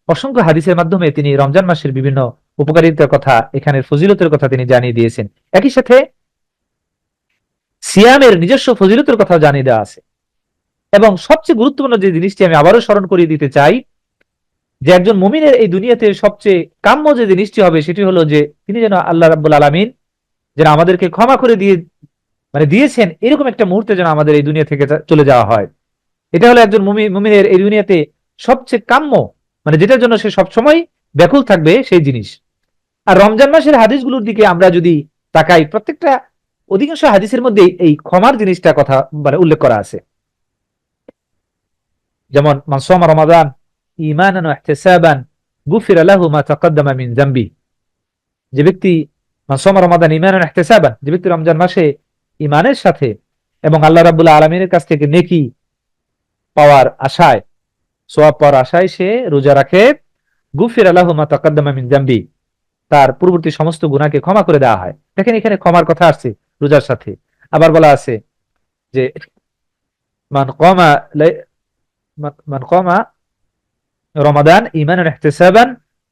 S1: অসংখ্য হাদিসের মাধ্যমে তিনি রমজান মাসের বিভিন্ন উপকারিতার কথা, এখানের ফজিলতের কথা তিনি জানিয়ে দিয়েছেন। একই সাথে সিয়ামের নিজস্ব ফজিলতের কথাও জানিয়ে দেওয়া আছে। এবং সবচেয়ে গুরুত্বপূর্ণ যে জিনিসটি আমি আবারও স্মরণ করিয়ে দিতে চাই, যে একজন মুমিনের এই দুনিয়াতে সবচেয়ে কাম্য যে জিনিসটি হবে সেটি হলো যে তিনি যেন আল্লাহ রাব্বুল আলামিন যেন আমাদেরকে ক্ষমা করে দিয়েছেন, এরকম একটা মুহূর্তে যেন আমাদের এই দুনিয়া থেকে চলে যাওয়া হয়। এটা হলো একজন মুমিনের এই দুনিয়াতে সবচেয়ে কাম্য, মানে যেটার জন্য সে সবসময় ব্যাকুল থাকবে সেই জিনিস। আর রমজান মাসের হাদিসগুলোর দিকে আমরা যদি তাকাই, প্রত্যেকটা অধিকাংশ হাদিসের মধ্যে এই ক্ষমার জিনিসটা কথা মানে উল্লেখ করা আছে। যেমন মান সামা রমাদান ঈমানান ওয়া ইহতিসাবান গুফিরা লাহু মা তাকাদ্দামা মিন যামবি, যে ব্যক্তি মান সামা রমাদান ঈমানান ওয়া ইহতিসাবান, যে ব্যক্তি রমজান মাসে ঈমানের সাথে এবং আল্লাহ রাব্বুল আলামিনের কাছ থেকে নেকি পাওয়ার আশায়, সওয়াব পাওয়ার আশায় সে রোজা রাখে, গুফিরা লাহু মা তাকাদ্দামা মিন যামবি, তার পূর্ববর্তী সমস্ত গুনাহকে ক্ষমা করে দেওয়া হয়। দেখেন এখানে ক্ষমার কথা আসছে রোজার সাথে। আবার বলা আছে যে মান কামা মান কামা রমাদান ঈমানান ইহতিসাবান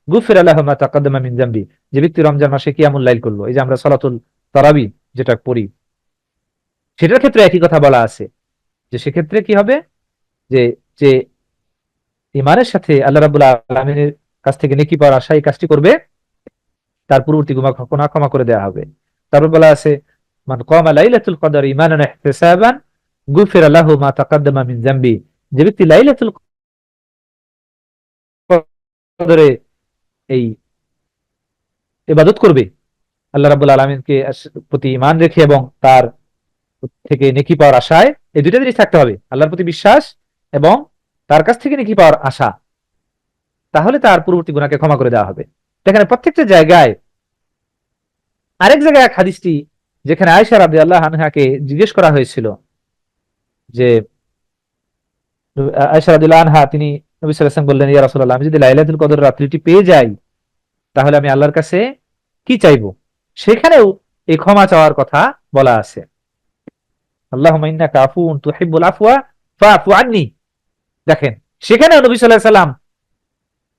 S1: গুফিরা লাহু মা তাকাদ্দামা মিন যামবি, যে ব্যক্তি রমজান মাসে কিয়ামুল লাইল করলো, এই যে আমরা সালাতুল তারাবি যেটা পড়ি, সেটার ক্ষেত্রে একই কথা বলা আছে, যে সেক্ষেত্রে কি হবে, যে যে ঈমানের সাথে আল্লাহ রাব্বুল আলামিনের কাছ থেকে নেকি পাওয়ার আশা এই কাজটি করবে, তার পূর্ববর্তী গুনাহ ক্ষমা করে দেওয়া হবে। তারপর বলা আছে মান কামা লাইলাতুল কদর ঈমানান ইহতিসাবান গুফিরা লাহু মা তাকাদ্দামা মিন যামবি, যে ব্যক্তি লাইলাতুল কদরে এই ইবাদত করবে, আল্লাহ রাব্বুল আলামিনকে প্রতি ঈমান রেখে এবং তার থেকে নেকি পাওয়ার আশায়, এই দুইটা জিনিস থাকতে হবে, আল্লাহর প্রতি বিশ্বাস এবং তার কাছ থেকে নেকি পাওয়ার আশা, তাহলে তার পূর্ববর্তী গুনাহকে ক্ষমা করে দেওয়া হবে। দেখেন প্রত্যেকটা জায়গায়, আরেক জায়গায় এক হাদিসটি যেখানে আয়েশা রাদিয়াল্লাহু আনহাকে জিজ্ঞেস করা হয়েছিল, যে আয়েশা রাদিয়াল্লাহু আনহা তিনি নবী সাল্লাল্লাহু আলাইহি ওয়াসাল্লাম বললেন, ইয়া রাসূলুল্লাহ, আমি যদি লাইলাতুল কদর রাত্রিটি পেয়ে যাই তাহলে আমি আল্লাহর কাছে কি চাইবো? সেখানেও এই ক্ষমা চাওয়ার কথা বলা আছে, আল্লাহুম্মা ইন্নাকা আফুউন তুহিব্বুল আফওয়া ফাআফু আন্নী। দেখেন সেখানেও নবী সাল্লাল্লাহু আলাইহি ওয়াসাল্লাম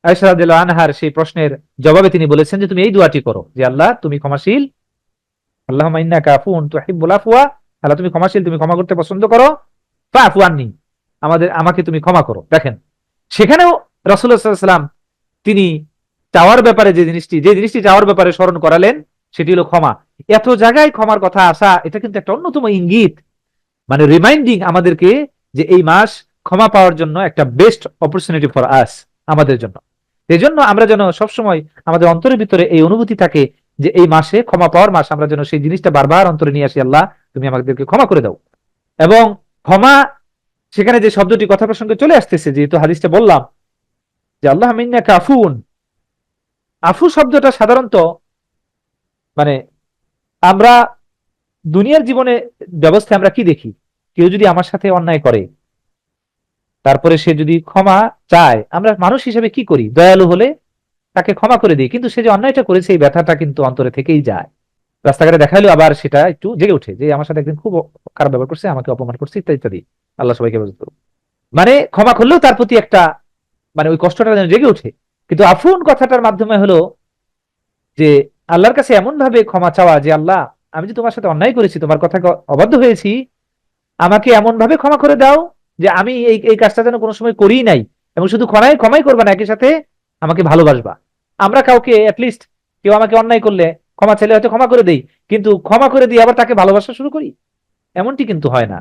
S1: আয়েশা রাদিয়াল্লাহু আনহার সেই প্রশ্নের জবাবে তিনি বলেছেন যে তুমি এই দোয়াটি করো, যে আল্লাহ তুমি ক্ষমাশীল, আল্লাহুম্মা ইন্নাকা আফুউন তুহিব্বুল আফওয়া, আল্লাহ তুমি ক্ষমাশীল, তুমি ক্ষমা করতে পছন্দ করো, ফাআফু আন্নী, আমাকে তুমি ক্ষমা করো। দেখেন সেখানেও রাসূলুল্লাহ সাল্লাল্লাহু আলাইহি ওয়াসাল্লাম তিনি চাওয়ার ব্যাপারে যে জিনিসটি চাওয়ার ব্যাপারে স্মরণ করালেন সেটি হলো ক্ষমা। এত জায়গায় ক্ষমার কথা আসা, এটা কিন্তু একটা অন্যতম ইঙ্গিত, মানে রিমাইন্ডিং আমাদেরকে যে এই মাস ক্ষমা পাওয়ার জন্য একটা বেস্ট অপরচুনিটি ফর আস, আমাদের জন্য। এই জন্য আমরা যেন সবসময় আমাদের অন্তরের ভিতরে এই অনুভূতি থাকে যে এই মাসে ক্ষমা পাওয়ার মাস, আমরা যেন সেই জিনিসটা বারবার অন্তরে নিয়ে আসি, আল্লাহ তুমি আমাদেরকে ক্ষমা করে দাও। এবং ক্ষমা, সেখানে যে শব্দটি কথা প্রসঙ্গে চলে আসতেছে, যেহেতু হাদিসটা বললাম যে আল্লাহ মিন্নাকা আফুন, আফু শব্দটা সাধারণত মানে আমরা দুনিয়ার জীবনে ব্যবস্থায় আমরা কি দেখি, কেউ যদি আমার সাথে অন্যায় করে তারপরে সে যদি ক্ষমা চায়, আমরা মানুষ হিসেবে কি করি, দয়ালু হলে তাকে ক্ষমা করে দিই, কিন্তু সে যে অন্যায়টা করেছে এই ব্যথাটা কিন্তু অন্তরে থেকেই যায়। রাস্তাঘাটে দেখাইলো আবার সেটা একটু জেগে ওঠে, যে আমার সাথে একদিন খুব খারাপ ব্যবহার করছে, আমাকে অপমান করছে, ইত্যাদি ইত্যাদি। আল্লাহ সবাইকে হেফাজত করুক। মানে ক্ষমা করলেও তার প্রতি একটা মানে ওই কষ্টটা যেন জেগে ওঠে। কিন্তু আফুন কথাটার মাধ্যমে হলো যে আল্লাহর কাছে এমন ভাবে ক্ষমা চাওয়া, যে আল্লাহ আমি যে তোমার সাথে অন্যায় করেছি, তোমার কথা অবাধ্য হয়েছি, আমাকে এমন ভাবে ক্ষমা করে দাও যে আমি এই এই কাজটা যেন কোনো সময় করিই নাই, এবং শুধু ক্ষমাই করবা না, একই সাথে আমাকে ভালোবাসবা। আমরা কাউকে অ্যাটলিস্ট কেউ আমাকে অন্যায় করলে ক্ষমা চাইলে হয়তো ক্ষমা করে দেই, কিন্তু ক্ষমা করে দিয়ে আবার তাকে ভালোবাসা শুরু করি, এমনটি কিন্তু হয় না।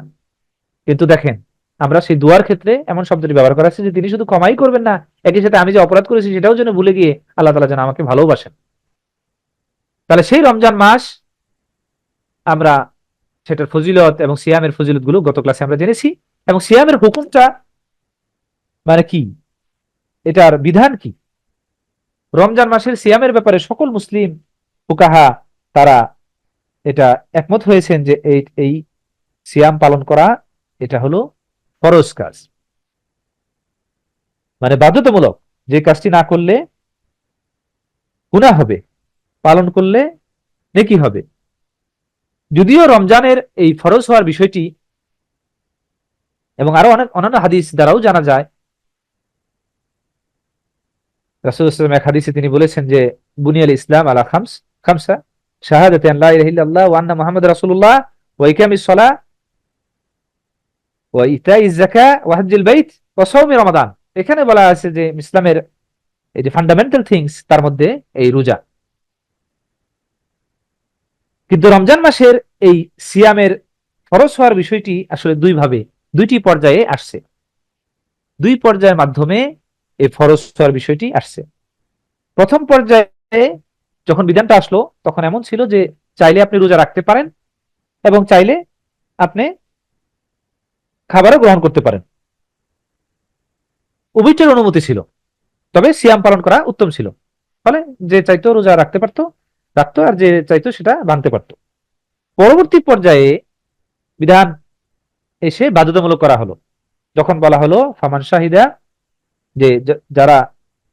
S1: কিন্তু দেখেন আমরা সেই দুয়ার ক্ষেত্রে এমন শব্দটি ব্যবহার করা আছে যে তিনি শুধু ক্ষমাই করবেন না, একই সাথে আমি যে অপরাধ করেছি সেটাও যেন ভুলে গিয়ে আল্লাহ তাআলা যেন আমাকে ভালোবাসেন। তাহলে সেই রমজান মাস আমরা সেটার ফজিলত এবং সিয়ামের ফজিলত গুলো গত ক্লাসে আমরা জেনেছি, এবং সিয়ামের হুকুমটা মানে কি, এটার বিধান কি। রমজান মাসের সিয়ামের ব্যাপারে সকল মুসলিম ফুকাহা তারা এটা একমত হয়েছেন যে এই সিয়াম পালন করা এটা হলো ফরজ কাজ, মানে বাধ্যতামূলক। যে কাজটি না করলে গুনাহ হবে, পালন করলে নেকি হবে। যদিও রমজানের এই ফরজ হওয়ার বিষয়টি এবং আরো অনেক অন্যান্য হাদিস দ্বারাও জানা যায়। রাসূলুল্লাহ সাল্লাল্লাহু আলাইহি ওয়াসাল্লাম এক হাদিসে তিনি বলেছেন যে বুনিয়াল ইসলাম আলা খামসা শাহাদাতি আন লা ইলাহা ইল্লাল্লাহ ওয়া আন্না মুহাম্মাদুর রাসূলুল্লাহ ওয়া ইকামিস সালাহ ওয়া ইতাইজ যাকাত ওয়া হজ্জিল বাইত ওয়া সাওমি রমাদান। এখানে বলা আছে যে ইসলামের এই যে ফান্ডামেন্টাল থিংস তার মধ্যে এই রোজা। কিন্তু রমজান মাসের এই সিয়ামের ফরজ হওয়ার বিষয়টি আসলে দুইটি পর্যায়ে আসছে, দুই পর্যায়ের মাধ্যমে এই ফরজ হওয়ার বিষয়টি আসছে। প্রথম পর্যায়ে যখন বিধানটা আসলো তখন এমন ছিল যে চাইলে আপনি রোজা রাখতে পারেন এবং চাইলে আপনি খাবারও গ্রহণ করতে পারেন, উভয়টির অনুমতি ছিল। তবে সিয়াম পালন করা উত্তম ছিল, ফলে যে চাইতো রোজা রাখতো আর যে চাইতো সেটা ভাঙতে পারতো। পরবর্তী পর্যায়ে বিধান এসে বাধ্যতামূলক করা হলো, যখন বলা হলো ফামান শাহিদা, যে যারা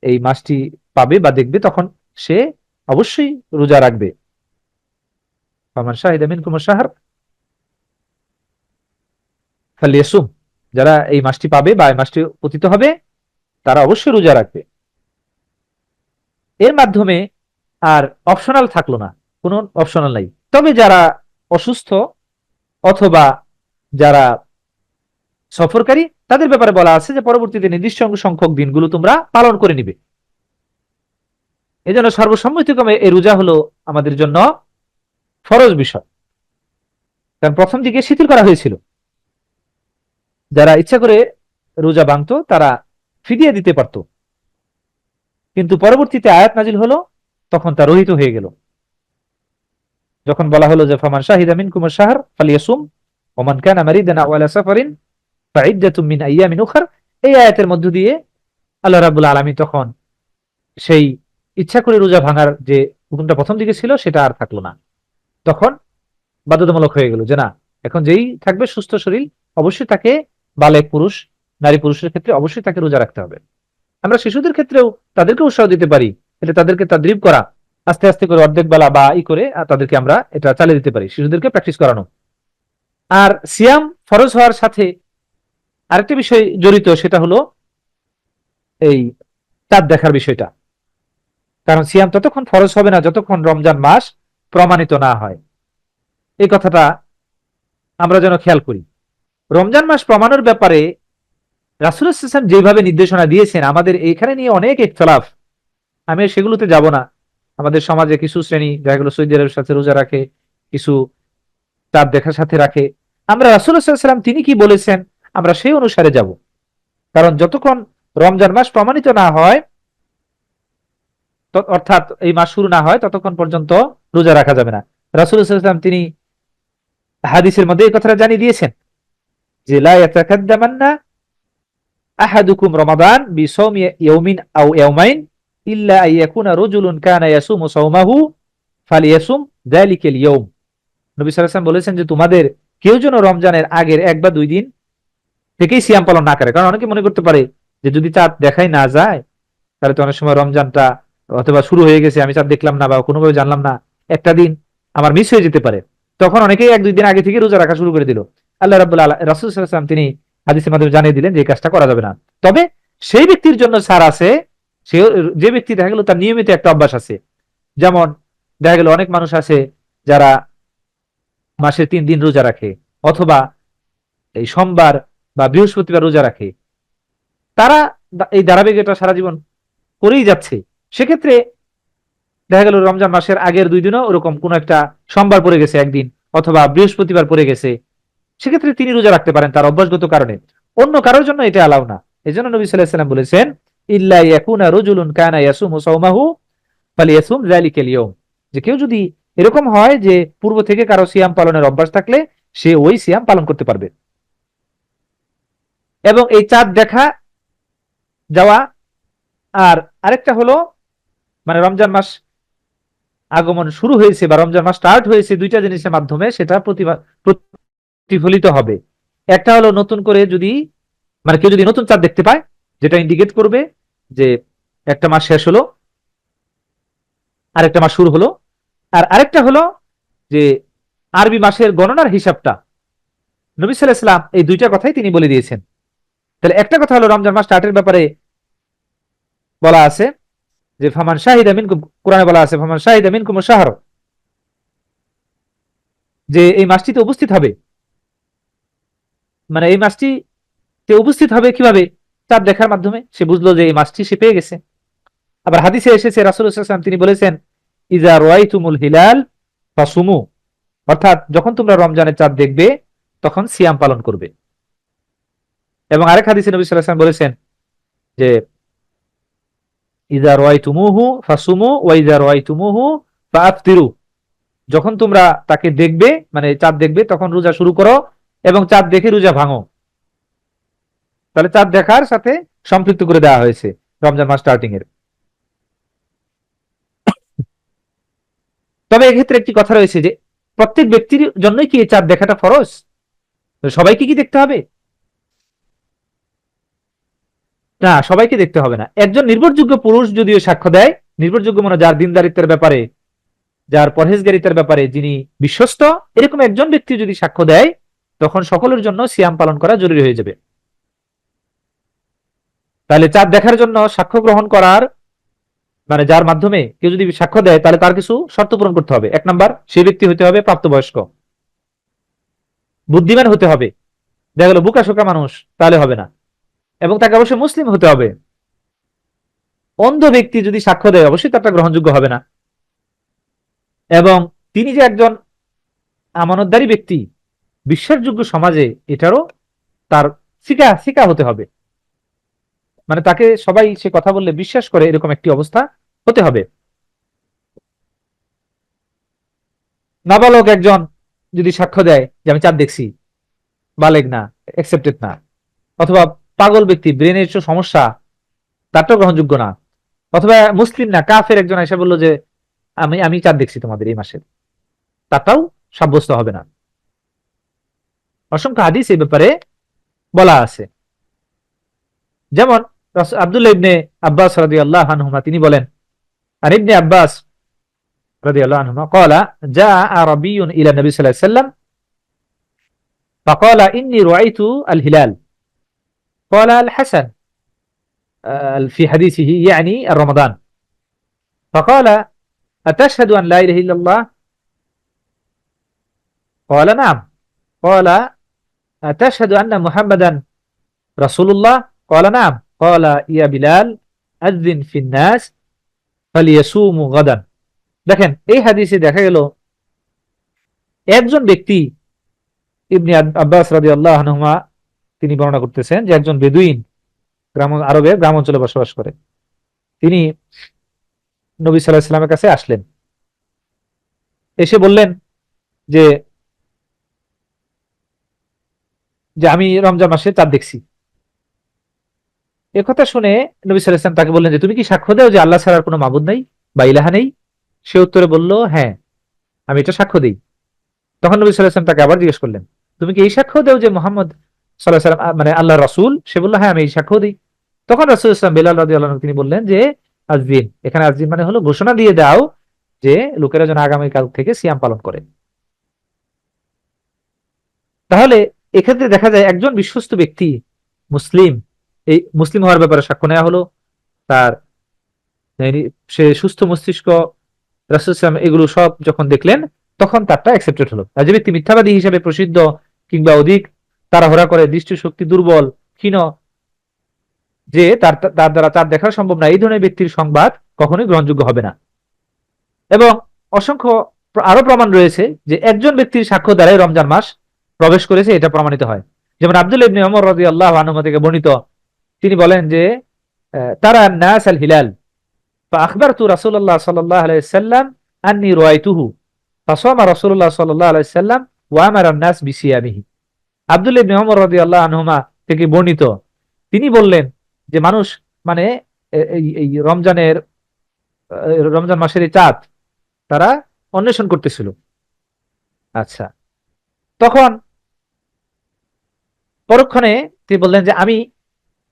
S1: এই মাসটি পাবে বা দেখবে তখন সে অবশ্যই রোজা রাখবে। ফামান শাহিদা মিনকুম আশ-শাহর ফালিয়াসুম, যারা এই মাসটি পাবে বা এই মাসটি পতিত হবে তারা অবশ্যই রোজা রাখবে। এর মাধ্যমে আর অপশনাল থাকলো না, কোনো অপশনাল নাই। তবে যারা অসুস্থ অথবা যারা সফরকারী তাদের ব্যাপারে বলা আছে যে পরবর্তীতে নির্দিষ্ট সংখ্যক দিনগুলো তোমরা পালন করে নিবে। এই জন্য সর্বসম্মতিক্রমে এই রোজা হলো আমাদের জন্য ফরজ বিষয়। কারণ প্রথম দিকে শিথিল করা হয়েছিল, যারা ইচ্ছা করে রোজা ভাঙতো তারা ফিদিয়া দিতে পারত, কিন্তু পরবর্তীতে আয়াত নাজিল হলো তখন তা রহিত হয়ে গেল। যখন বলা হলো যে ফামান শাহিদা মিনকুম আশ-শাহর ফালিয়াসুম ওয়া মান কানা মারিদান আও আলা সাফারিন ফাইদ্দাতুম মিন আইয়ামিন উখর, এই আয়াতের মধ্য দিয়ে আল্লাহ রাব্বুল আলামিন তখন সেই ইচ্ছা করে রোজা ভাঙার যে হুকুমটা প্রথম দিকে ছিল সেটা আর থাকলো না, তখন বাধ্যতামূলক হয়ে গেল যে না, এখন যেই থাকবে সুস্থ শরীর অবশ্যই তাকে, বালেক পুরুষ নারী পুরুষের ক্ষেত্রে অবশ্যই তাকে রোজা রাখতে হবে। আমরা শিশুদের ক্ষেত্রেও তাদেরকে উৎসাহ দিতে পারি, এটা তাদেরকে তাদরিব করা, আস্তে আস্তে করে অর্ধেক বেলা বা করে তাদেরকে আমরা এটা চালিয়ে দিতে পারি, শিশুদেরকে প্র্যাকটিস করানো। আর সিয়াম ফরজ হওয়ার সাথে আরেকটা বিষয় জড়িত, সেটা হলো এই চাঁদ দেখার বিষয়টা। কারণ সিয়াম ততক্ষণ ফরজ হবে না যতক্ষণ রমজান মাস প্রমাণিত না হয়। এই কথাটা আমরা যেন খেয়াল করি। রমজান মাস প্রমাণের ব্যাপারে রাসূলুল্লাহ সাল্লাল্লাহু আলাইহি ওয়াসাল্লাম যেভাবে নির্দেশনা দিয়েছেন, আমাদের এখানে নিয়ে অনেক ইখতিলাফ, আমি সেগুলোতে যাব না। আমাদের সমাজে কিছু শ্রেণী দেখা গেল সৌদি আরবের সাথে রোজা রাখে, কিছু চাঁদ দেখার সাথে রাখে। আমরা রাসূলুল্লাহ সাল্লাল্লাহু আলাইহি ওয়াসাল্লাম তিনি কি বলেছেন আমরা সেই অনুসারে যাব। কারণ যতক্ষণ রমজান মাস প্রমাণিত না হয়, অর্থাৎ এই মাস শুরু না হয়, ততক্ষণ পর্যন্ত রোজা রাখা যাবে না। রাসূলুল্লাহ সাল্লাল্লাহু আলাইহি ওয়াসাল্লাম তিনি হাদিসের মধ্যে এই কথাটা জানিয়ে দিয়েছেন যে লা ইয়াতাকাদ্দামান্না আহাদুকুম রমাদান বিসাওমি ইয়াউমিন আও ইয়াউমাইন ইল্লা আইয়াকুনা রাজুলুন কানা ইয়াসুমু সাওমাহু ফালিয়াসুম যালিকাল ইয়াউম। নবী সাল্লাল্লাহু আলাইহি ওয়াসাল্লাম বলেছেন যে তোমাদের কেউ যেন রমজানের আগের এক বা দুই দিন থেকেই সিয়াম পালন না করে। কারণ অনেকে মনে করতে পারে যে যদি চাঁদ দেখাই না যায় তাহলে তো অনেক সময় রমজানটা অথবা শুরু হয়ে গেছে, আমি চাঁদ দেখলাম না বা কোনোভাবে জানলাম না, একটা দিন আমার মিস হয়ে যেতে পারে। তখন অনেকেই এক দুই দিন আগে থেকে রোজা রাখা শুরু করে দিল। আল্লাহ রাব্বুল আলামিন রাসূল সাল্লাল্লাহু আলাইহি ওয়াসাল্লাম তিনি হাদিসের মাধ্যমে জানিয়ে দিলেন যে এই কাজটা করা যাবে না। তবে সেই ব্যক্তির জন্য ছাড় আছে, সে যে ব্যক্তি দেখা গেল তার নিয়মিত একটা অভ্যাস আছে। যেমন দেখা গেল অনেক মানুষ আছে যারা মাসে 3 দিন রোজা রাখে, অথবা এই সোমবার বা বৃহস্পতিবার রোজা রাখে, তারা এই ধারাবাহিকতা সারা জীবন করেই যাচ্ছে। সেক্ষেত্রে দেখা গেল রমজান মাসের আগের 2 দিনও ওরকম কোন একটা সোমবার পড়ে গেছে একদিন, অথবা বৃহস্পতিবার পড়ে গেছে, সেক্ষেত্রে তিনি রোজা রাখতে পারেন তার অভ্যাসগত কারণে। অন্য কারোর জন্য এটা অ্যালাউ না। এই জন্য নবী সাল্লাল্লাহু আলাইহি ওয়াসাল্লাম বলেছেন ইল্লা ইয়াকুনা রাজুলুন কানা ইয়াসুমু সাওমাহু ফালিয়াসুম যালিকাল ইয়াউম, যে কেউ যদি এরকম হয় যে পূর্ব থেকে কারো সিয়াম পালনের অভ্যাস থাকলে সে ওই সিয়াম পালন করতে পারবে। এবং এই চাঁদ দেখা যাওয়া আর আরেকটা হলো মানে রমজান মাস আগমন শুরু হয়েছে বা রমজান মাস স্টার্ট হয়েছে, দুইটা জিনিসের মাধ্যমে সেটা প্রতিফলিত হবে। একটা হলো নতুন করে যদি মানে কেউ যদি নতুন চাঁদ দেখতে পায়, যেটা ইন্ডিকেট করবে যে একটা মাস শেষ হলো, আরেকটা মাস শুরু হলো। আর আরেকটা হলো যে আরবি মাসের গণনার হিসাবটা নবী সাল্লাল্লাহু আলাইহি ওয়াসাল্লাম এই দুইটা কথাই তিনি বলে দিয়েছেন। তাহলে একটা কথা হলো রমজান মাস স্টার্টের ব্যাপারে বলা আছে যে ফামান শাহিদা মিনকুম, কোরআনে বলা আছে ফামান শাহিদা মিনকুম শাহর, যে এই মাসটিতে উপস্থিত হবে। মানে এই মাসটি উপস্থিত হবে কিভাবে? চাঁদ দেখার মাধ্যমে সে বুঝলো যে এই মাসটি সে পেয়ে গেছে। আবার হাদিসে এসেছে রাসূলুল্লাহ সাল্লাল্লাহু আলাইহি ওয়াসাল্লাম তিনি বলেছেন ইজা রাআইতুমুল হিলাল ফাসুমু, অর্থাৎ যখন তোমরা রমজানের চাঁদ দেখবে তখন সিয়াম পালন করবে। এবং আরেক হাদিসে নবী সাল্লাল্লাহু আলাইহি ওয়াসাল্লাম বলেছেন যে ইজা রাআইতুমুহু ফাসুমু ওয়া ইজা রাআইতুমুহু ফাআফতিরু, যখন তোমরা তাকে দেখবে মানে চাঁদ দেখবে তখন রোজা শুরু করো এবং চাঁদ দেখে রোজা ভাঙো। তাহলে চাঁদ দেখার সাথে সম্পৃক্ত করে দেওয়া হয়েছে রমজান মাস স্টার্টিং এর। তবে এক্ষেত্রে একটি কথা রয়েছে যে প্রত্যেক ব্যক্তির জন্যই কি এই চাঁদ দেখাটা ফরজ? সবাইকে কি দেখতে হবে? না, সবাইকে দেখতে হবে না। একজন নির্ভরযোগ্য পুরুষ যদিও সাক্ষ্য দেয়, নির্ভরযোগ্য মানে যার দিনদারিত্বের ব্যাপারে, যার পরহেজগারিতার ব্যাপারে যিনি বিশ্বস্ত, এরকম একজন ব্যক্তি যদি সাক্ষ্য দেয় তখন সকলের জন্য সিয়াম পালন করা জরুরি হয়ে যাবে। তাহলে চাঁদ দেখার জন্য সাক্ষ্য গ্রহণ করার মানে যার মাধ্যমে কেউ যদি সাক্ষ্য দেয় তাহলে তার কিছু শর্ত পূরণ করতে হবে। এক নাম্বার, সেই ব্যক্তি হতে হবে প্রাপ্তবয়স্ক, বুদ্ধিমান হতে হবে। দেখা গেল বোকা শোকা মানুষ তাহলে হবে না, এবং তাকে অবশ্যই মুসলিম হতে হবে। অন্ধ ব্যক্তি যদি সাক্ষ্য দেয় অবশ্যই তারটা গ্রহণযোগ্য হবে না। এবং তিনি যে একজন আমানতদারী ব্যক্তি, বিশ্বাসযোগ্য সমাজে, এটারও তার শিকা শিকা হতে হবে। মানে তাকে সবাই সে কথা বললে বিশ্বাস করে এরকম একটি অবস্থা হতে হবে। নাবালক একজন যদি সাক্ষ্য দেয় যে আমি চাঁদ দেখছি, বালেগ না, অ্যাকসেপ্টেড না। অথবা পাগল ব্যক্তি, ব্রেনের সমস্যা, তারটাও গ্রহণযোগ্য না। অথবা মুসলিম না, কাফের একজন এসে বললো যে আমি আমি চাঁদ দেখছি তোমাদের এই মাসে, তারটাও সাব্যস্ত হবে না। অসংখ্য হাদিস এই ব্যাপারে বলা আছে। যেমন আব্দুল্লাহ ইবনে আব্বাস রাদিয়াল্লাহু আনহুমা তিনি বলেন আর ইবনে আব্বাস রাদিয়াল্লাহু আনহুমা قال جاء عربي الى النبي صلى الله عليه وسلم فقال اني رايت الهلال قال الحسن في حديثه يعني رمضان فقال أتشهد أن لا إله إلا الله قال نعم قال أتشهد أن محمدا رسول الله قال نعم قال يا بلال أذن في الناس فليصوموا غدا। দেখেন এই হাদিসে দেখা গেল একজন ব্যক্তি, ইবনে আব্বাস রাদিয়াল্লাহু আনহুমা তিনি বর্ণনা করতেছেন যে একজন বেদুইন আরবের গ্রাম অঞ্চলে বসবাস করে, তিনি নবী সাল্লাল্লাহু আলাইহি ওয়াসাল্লামের কাছে আসলেন, এসে বললেন যে যে আমি রমজান মাসে চাঁদ দেখছি। একথা শুনে নবী সাল্লাল্লাহু আলাইহি ওয়াসাল্লাম তাকে বললেন যে তুমি কি সাক্ষ্য দাও যে আল্লাহ ছাড়া আর কোনো মাবুদ নাই বা ইলাহা নেই? সে উত্তরে বলল হ্যাঁ, আমি এটা সাক্ষ্য দিই। তখন নবী সাল্লাল্লাহু আলাইহি ওয়াসাল্লাম তাকে আবার জিজ্ঞেস করলেন তুমি কি এই সাক্ষ্য দাও যে মোহাম্মদ সাল্লাল্লাহু আলাইহি ওয়াসাল্লাম মানে আল্লাহ রাসূল? সে বলল হ্যাঁ, আমি এই সাক্ষ্য দিই। তখন রাসূল সাল্লাল্লাহু আলাইহি ওয়াসাল্লাম বেলাল রাদিয়াল্লাহু আনহু তিনি বললেন যে আযিন, এখানে আযিন মানে হলো ঘোষণা দিয়ে দাও যে লোকেরা যেন আগামী কাল থেকে সিয়াম পালন করে। তাহলে এক্ষেত্রে দেখা যায় একজন বিশ্বস্ত ব্যক্তি মুসলিম, এই মুসলিম হওয়ার ব্যাপারে সাক্ষ্য নেওয়া হলো, তার সে সুস্থ মস্তিষ্ক, রাসূল সাল্লাল্লাহু আলাইহি ওয়াসাল্লাম এগুলো সব যখন দেখলেন তখন তারটা অ্যাকসেপ্টেড হলো। আর যে ব্যক্তি মিথ্যাবাদী হিসেবে প্রসিদ্ধ কিংবা অধিক তাড়াহুড়া করে, দৃষ্টিশক্তি দুর্বল, ক্ষীণ, যে তার তার দ্বারা চাঁদ দেখা সম্ভব না, এই ধরনের ব্যক্তির সংবাদ কখনোই গ্রহণযোগ্য হবে না। এবং অসংখ্য আরো প্রমাণ রয়েছে যে একজন ব্যক্তির সাক্ষ্য দ্বারাই রমজান মাস প্রবেশ করেছে, এটা প্রমাণিত হয়। যেমন আব্দুল্লাহ ইবনে ওমর রাদিয়াল্লাহু আনহু থেকে বর্ণিত, তিনি বলেন যে তারা নাস আল হিলাল فأخبرت رسول الله صلى الله عليه وسلم أني رأيته فصام رسول الله صلى الله عليه وسلم وأمر الناس بصيامه। আব্দুল্লাহ ইবনে ওমর রাদিয়াল্লাহু আনহুমা থেকে বর্ণিত, তিনি বললেন যে মানুষ মানে এই রমজান মাসের এই চাঁদ তারা অন্বেষণ করতেছিল। আচ্ছা, তখন পরক্ষণে তিনি বললেন যে আমি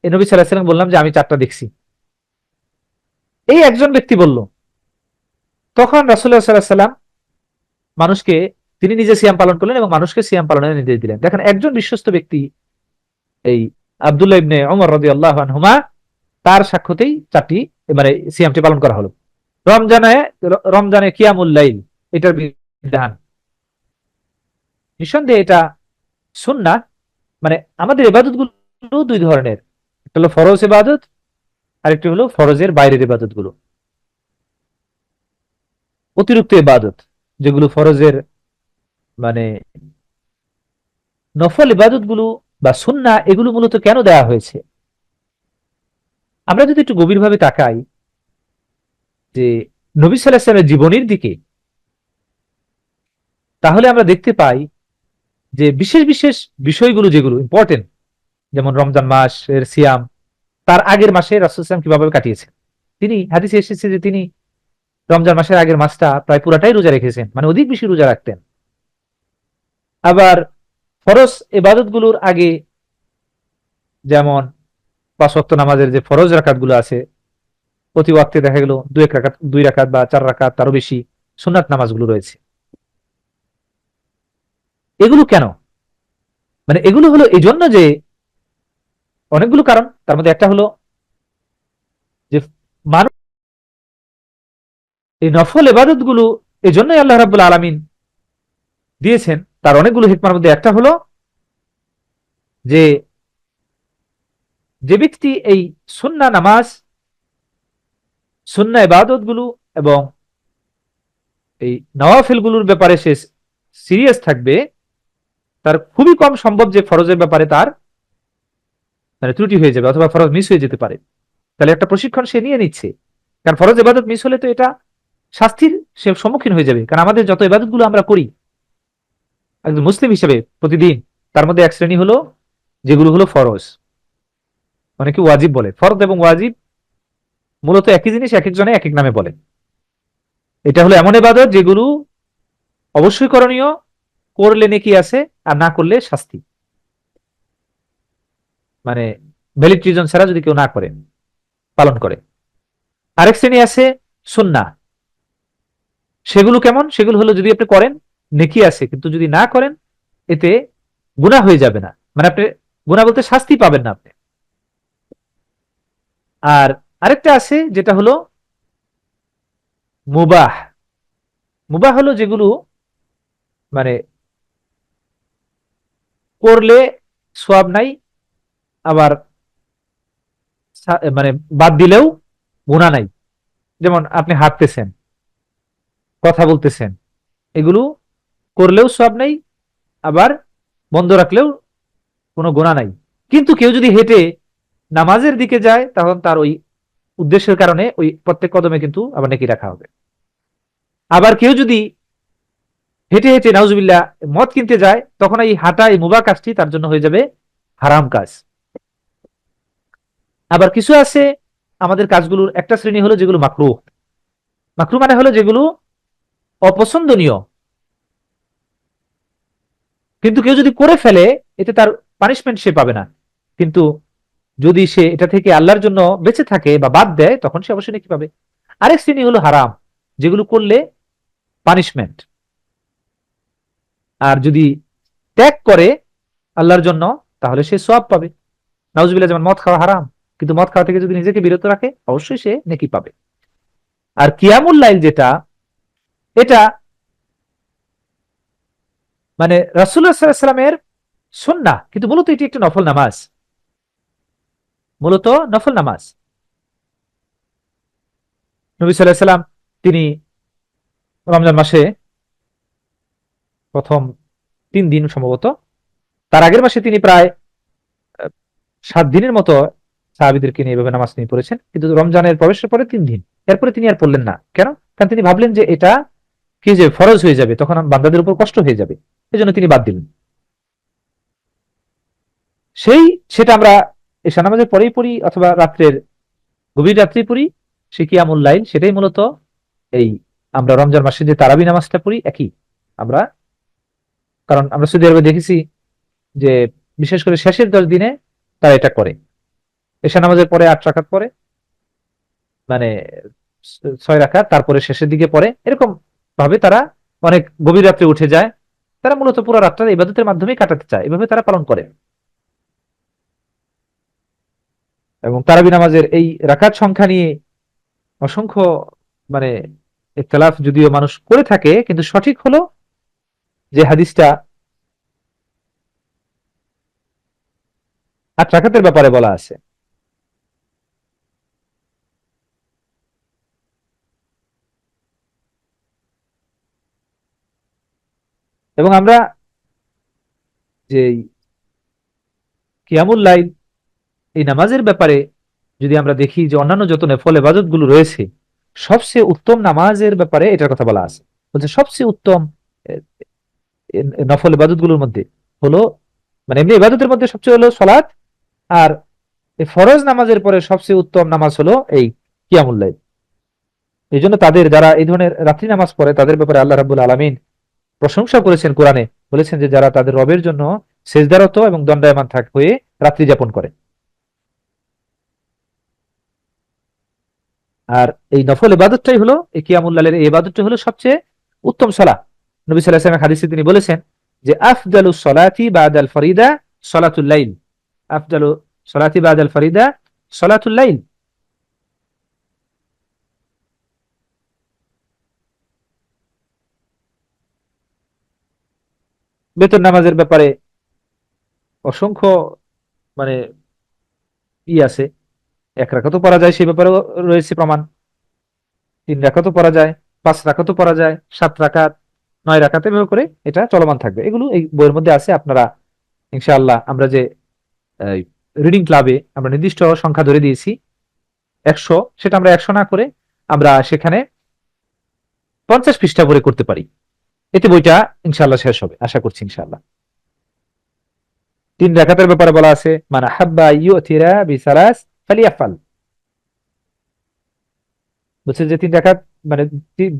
S1: নবী সাল্লাল্লাহু আলাইহি ওয়াসাল্লাম বললাম যে আমি 4টা দেখছি। এই একজন ব্যক্তি বলল। তখন রাসূলুল্লাহ সাল্লাল্লাহু আলাইহি ওয়াসাল্লাম মানুষকে, তিনি নিজে সিয়াম পালন করলেন এবং মানুষকে সিয়াম পালনের নির্দেশ দিলেন। দেখেন একজন বিশ্বস্ত ব্যক্তি এই আব্দুল্লাহ ইবনে ওমর রাদিয়াল্লাহু আনহুমা, তার সাক্ষ্যতেই 4টি মানে সিয়ামটি পালন করা হলো। রমজানে রমজানে কিয়ামুল লাইল এটার বিধান, নিঃসন্দেহে এটা সুন্নাহ। মানে আমাদের ইবাদত গুলো দুই ধরনের, একটা হলো ফরজ ইবাদত, আরেকটি হলো ফরজের বাইরের ইবাদত গুলো, অতিরিক্ত ইবাদত যেগুলো ফরজের মানে নফল ইবাদত গুলো বা সুন্নাহ, এগুলো মূলত কেন দেওয়া হয়েছে? আমরা যদি একটু গভীরভাবে তাকাই যে নবী সাল্লাল্লাহু আলাইহি ওয়াসাল্লামের জীবনীর দিকে, তাহলে আমরা দেখতে পাই যে বিশেষ বিশেষ বিষয়গুলো যেগুলো ইম্পর্টেন্ট, যেমন রমজান মাসের সিয়াম, তার আগের মাসে রাসূল সাল্লাল্লাহু আলাইহি ওয়াসাল্লাম কিভাবে কাটিয়েছেন। তিনি হাদিসে এসেছে যে তিনি রমজান মাসের আগের মাসটা প্রায় পুরাটাই রোজা রেখেছেন, মানে অধিক বেশি রোজা রাখতেন। আবার ফরজ ইবাদত গুলোর আগে, যেমন 5 ওয়াক্ত নামাজের যে ফরজ রাকাত গুলো আছে, প্রতি ওয়াক্তে দেখা গেল 2 রাকাত 2 রাকাত বা 4 রাকাত, তারও বেশি সুন্নাত নামাজগুলো রয়েছে। এগুলো কেন? মানে এগুলো হলো এই জন্য যে অনেকগুলো কারণ, তার মধ্যে একটা হলো যে মানুষ এই নফল ইবাদত গুলো এই জন্যই আল্লাহ রাব্বুল আলামিন দিয়েছেন, তার অনেকগুলো হিকমার মধ্যে একটা হলো যে যে ব্যক্তি এই সুন্নাহ নামাজ, সুন্নাহ ইবাদত গুলো এবং এই নওয়াফিল গুলোর ব্যাপারে সে সিরিয়াস থাকবে, তার খুবই কম সম্ভব যে ফরজের ব্যাপারে তার মানে ত্রুটি হয়ে যাবে অথবা ফরজ মিস হয়ে যেতে পারে। তাহলে একটা প্রশিক্ষণ সে নিয়ে নিচ্ছে, কারণ ফরজ ইবাদত মিস হলে তো এটা শাস্তির সে সম্মুখীন হয়ে যাবে। কারণ আমাদের যত ইবাদত গুলো আমরা করি একজন মুসলিম হিসেবে প্রতিদিন, তার মধ্যে এক শ্রেণী হলো যেগুলো হলো ফরজ, অনেকে ওয়াজিব বলে। ফরজ এবং ওয়াজিব মূলত একই জিনিস, এক একজনে এক এক নামে বলে। এটা হলো এমন ইবাদত যেগুলো অবশ্যই করণীয়, করলে নেকি আছে, আর না করলে শাস্তি, মানে ভ্যালিড রিজন ছাড়া যদি কেউ না করে, পালন করে। আরেক শ্রেণী আছে সুন্নাহ, সেগুলো কেমন? সেগুলো হলো যদি আপনি করেন নেকি আছে, কিন্তু যদি না করেন এতে গুনাহ হয়ে যাবে না, মানে আপনি গুনাহ বলতে শাস্তি পাবেন না আপনি। আর আরেকটা আছে যেটা হলো মুবাহ। মুবাহ হলো যেগুলো মানে করলে সওয়াব নাই, আবার মানে বাদ দিলেও গুনাহ নাই। যেমন আপনি হাঁটতেছেন, কথা বলতেছেন, এগুলো করলেও সওয়াব নাই, আবার বন্ধ রাখলেও কোনো গুনাহ নাই। কিন্তু কেউ যদি হেঁটে নামাজের দিকে যায়, তখন তার ওই উদ্দেশ্যের কারণে ওই প্রত্যেক কদমে কিন্তু আবার নেকি রাখা হবে। আবার কেউ যদি হেঁটে হেঁটে নাউজুবিল্লাহ মদ কিনতে যায়, তখন এই হাঁটা এই মুবাহ কাজটি তার জন্য হয়ে যাবে হারাম কাজ। আবার কিছু আছে আমাদের কাজগুলোর একটা শ্রেণী হলো যেগুলো মাকরুহ। মাকরুহ মানে হলো যেগুলো অপছন্দনীয়, কিন্তু কেউ যদি করে ফেলে এতে তার পানিশমেন্ট সে পাবে না, কিন্তু যদি সে এটা থেকে আল্লাহর জন্য বেঁচে থাকে বা বাদ দেয়, তখন সে অবশ্যই নেকি পাবে। আরেক শ্রেণী হলো হারাম, যেগুলো করলে পানিশমেন্ট। আর যদি ত্যাগ করে আল্লাহর জন্য, তাহলে সে সওয়াব পাবে। নাউজুবিল্লাহ, যেমন মদ খাওয়া হারাম, কিন্তু মদ খাওয়া থেকে যদি নিজেকে বিরত রাখে, অবশ্যই সে নেকি পাবে। আর কিয়ামুল লাইল যেটা, এটা মানে রাসূলুল্লাহ সাল্লাল্লাহু আলাইহি ওয়াসাল্লামের সুন্নাহ, কিন্তু মূলত এটি একটি নফল নামাজ, মূলত নফল নামাজ। নবী সাল্লাল্লাহু আলাইহি ওয়াসাল্লাম তিনি রমজান মাসে প্রথম 3 দিন সম্ভবত, তার আগের মাসে তিনি প্রায় 7 দিনের মতো সাহাবীদেরকে নিয়ে এভাবে নামাজ নিয়ে পড়েছেন, কিন্তু রমজানের প্রবেশের পরে 3 দিন, এরপরে তিনি আর পড়লেন না। কেন? কারণ তিনি ভাবলেন যে এটা কি যে ফরজ হয়ে যাবে, তখন বান্দাদের উপর কষ্ট হয়ে যাবে, এই জন্য তিনি বাদ দিলেন। সেই সেটা আমরা এশা নামাজের পরেই পড়ি অথবা রাত্রের গভীর রাত্রি পড়ি, সে কিয়ামুল লাইল, সেটাই মূলত এই আমরা রমজান মাসে যে তারাবি নামাজটা পড়ি একই আমরা। কারণ আমরা সৌদি আরবে দেখেছি যে বিশেষ করে শেষের 10 দিনে তারা এটা করে। এশা নামাজের পরে 8 রাকাত পরে, মানে 6 রাকাত, তারপরে শেষের দিকে পড়ে, এরকম ভাবে তারা অনেক গভীর রাত্রে উঠে যায়। তারা মূলত পুরো রাতটা ইবাদতের মাধ্যমে কাটাতে চায়, এভাবে তারা পালন করে। এবং তারাবি নামাজের এই রাকাত সংখ্যা নিয়ে অসংখ্য মানে ইখতিলাফ যদিও মানুষ করে থাকে, কিন্তু সঠিক হলো যে হাদিসটা 8 রাকাতের ব্যাপারে বলা আছে। এবং আমরা যে কিয়ামুল লাইল, এই নামাজের ব্যাপারে যদি আমরা দেখি যে অন্যান্য যত নফল ইবাদত গুলো রয়েছে, সবচেয়ে উত্তম নামাজের ব্যাপারে এটার কথা বলা আছে। বলছে সবচেয়ে উত্তম নফল ইবাদত গুলোর মধ্যে হলো, মানে এমনি ইবাদতের মধ্যে সবচেয়ে হলো সলাৎ, আর এই ফরজ নামাজের পরে সবচেয়ে উত্তম নামাজ হলো এই কিয়ামুল লাইল। এই জন্য তাদের যারা এই ধরনের রাত্রি নামাজ পড়ে তাদের ব্যাপারে আল্লাহ রাব্বুল আলামিন প্রশংসা করেছেন কোরআনে, বলেছেন যে যারা তাদের রবের জন্য সেজদারত এবং দণ্ডায়মান হয়ে রাত্রি যাপন করে। আর এই নফল ইবাদতটাই হলো, এই কিয়ামুল লাইলের এই ইবাদতটা হলো সবচেয়ে উত্তম সালাত। নবী সাল্লাল্লাহু আলাইহি ওয়াসাল্লাম হাদিসে তিনি বলেছেন যে আফদালুস সালাতি বাদাল ফরিদা সালাতুল লাইল, আফদালু সালাতি বাদাল ফরিদা সালাতুল লাইল। বেতন নামাজের ব্যাপারে অসংখ্য মানে আছে, 1 রাকাতও পড়া যায়, সেই ব্যাপারেও রয়েছে প্রমাণ। 3 রাকাতও পড়া যায়, 5 রাকাতও পড়া যায়, 7 রাকাত, 9 রাকাত, এভাবে করে এটা চলমান থাকবে। এগুলো এই বইয়ের মধ্যে আছে। আপনারা ইনশাআল্লাহ, আমরা যে রিডিং ক্লাবে আমরা নির্দিষ্ট সংখ্যা ধরে দিয়েছি 100, সেটা আমরা 100 না করে আমরা সেখানে 50 পৃষ্ঠা করে করতে পারি। এতে বইটা ইনশাআল্লাহ শেষ হবে আশা করছি ইনশাআল্লাহ। 3 রাকাতের ব্যাপারে বলা আছে মান হাব্বা ইউতিরা বিসালাস ফালিয়াফাল। বলছে যে 3 রাকাত, মানে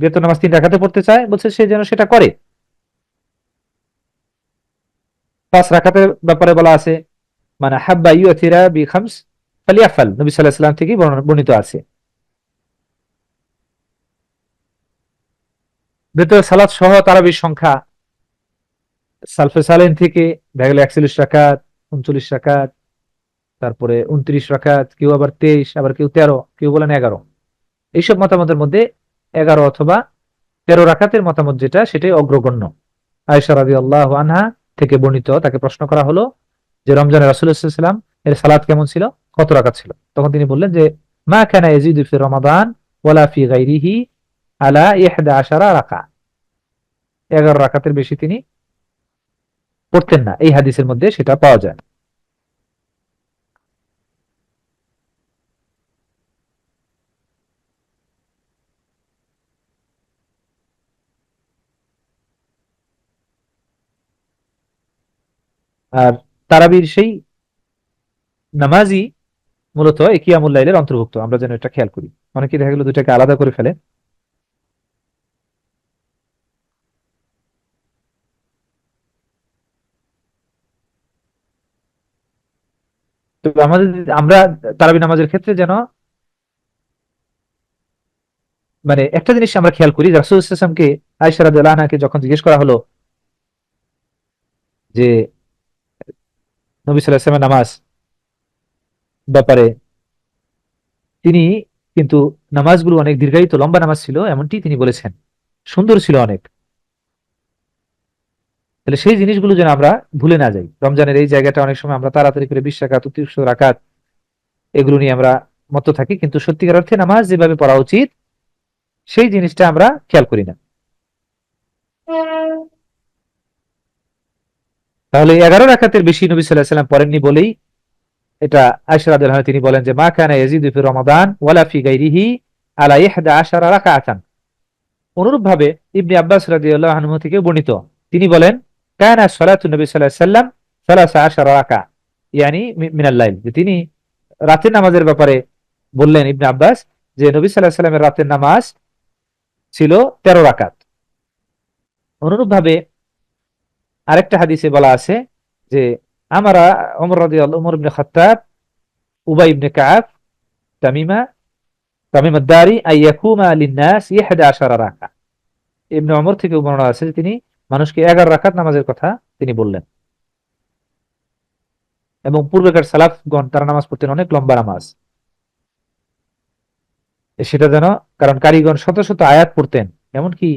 S1: বেতন নামাজ 3 রাকাতে পড়তে চায়, বলছে সে যেন সেটা করে। 5 রাকাতের ব্যাপারে বলা আছে মানে হাব্বা ইউতিরা বি খামস ফালিয়াফাল, নবী সাল্লাল্লাহু আলাইহি ওয়াসাল্লাম থেকে বর্ণিত আছে। ভেতরে সালাত সহ তারাবির সংখ্যা সালফে সালেন থেকে দেখা গেল 41 রাকাত, 39 রাকাত, তারপরে 29 রাকাত, কেউ আবার 23, আবার কেউ 13, কেউ বলেন 11। এইসব মতামতের মধ্যে 11 অথবা 13 রাকাতের মতামত যেটা, সেটাই অগ্রগণ্য। আয়েশা রাদিয়াল্লাহু আনহা থেকে বর্ণিত, তাকে প্রশ্ন করা হলো যে রমজানে রাসূলুল্লাহ সাল্লাল্লাহু আলাইহি ওয়াসাল্লাম এর সালাত কেমন ছিল, কত রাকাত ছিল? তখন তিনি বললেন যে মা কানা ইয়াজিদু ফি রমাদান ওয়ালা ফি গায়রিহি আলা 11 রাকা, 11 রাকাতের বেশি তিনি পড়তেন না। এই হাদিসের মধ্যে সেটা পাওয়া যায়। আর তারাবির সেই নামাজই মূলত এই কিয়ামুল লাইলের অন্তর্ভুক্ত, আমরা যেন এটা খেয়াল করি। অনেকে দেখা গেল দুটাকে আলাদা করে ফেলে। তো আমাদের, আমরা তারাবি নামাজের ক্ষেত্রে যেন মানে একটা জিনিস আমরা খেয়াল করি, রাসূল সাল্লাল্লাহু আলাইহি ওয়াসাল্লামকে, আয়েশা রাদিয়াল্লাহু আনহাকে যখন জিজ্ঞেস করা হলো যে নবী সাল্লাল্লাহু আলাইহি ওয়াসাল্লামের নামাজ ব্যাপারে, তিনি কিন্তু নামাজগুলো অনেক দীর্ঘায়িত লম্বা নামাজ ছিল এমনটি তিনি বলেছেন, সুন্দর ছিল অনেক। তাহলে সেই জিনিসগুলো যেন আমরা ভুলে না যাই। রমজানের এই জায়গাটা অনেক সময় আমরা তাড়াতাড়ি করে 20 রাকাত, 30 রাকাত এগুলো নিয়ে আমরা মত্ত থাকি, কিন্তু সত্যিকার অর্থে নামাজ যেভাবে পড়া উচিত সেই জিনিসটা আমরা খেয়াল করি না। তাহলে 11 রাকাতের বেশি নবী সাল্লাল্লাহু আলাইহি ওয়াসাল্লাম পড়েননি বলেই এটা আয়েশা রাদিয়াল্লাহু আনহা তিনি বলেন যে মা কানা ইয়াজিদু ফি রমাদান ওয়ালা ফি গায়রিহি আলা 11 রাকাতান। অনুরূপ ভাবে ইবনে আব্বাস রাদিয়াল্লাহু আনহু থেকে বর্ণিত, তিনি বলেন কানা সালাতু নবী সাল্লাল্লাহু আলাইহি ওয়াসাল্লাম 13 রাকা, ইয়ানি মিনাল লাইল, যে তিনি রাতের নামাজের ব্যাপারে বললেন ইবনে আব্বাস যে নবী সাল্লাল্লাহু আলাইহি ওয়াসাল্লামের রাতের নামাজ ছিল 13 রাকাত। অনুরূপ ভাবে আরেকটা হাদিসে বলা আছে যে আমারা ওমর রাদিয়াল্লাহু ওমর ইবনে খাত্তাব, উবাই ইবনে কাব, তামিম আদ-দারি আইয়াকুমা লিন-নাস 11 রাকাত। ইবনে ওমর থেকে বর্ণনা আছে যে তিনি মানুষকে 11 রাকাত নামাজের কথা তিনি বললেন। এবং পূর্বেকার সালাফগণ তারা নামাজ পড়তেন অনেক লম্বা নামাজ, সেটা যেন, কারণ কারিগণ শত শত আয়াত পড়তেন, এমনকি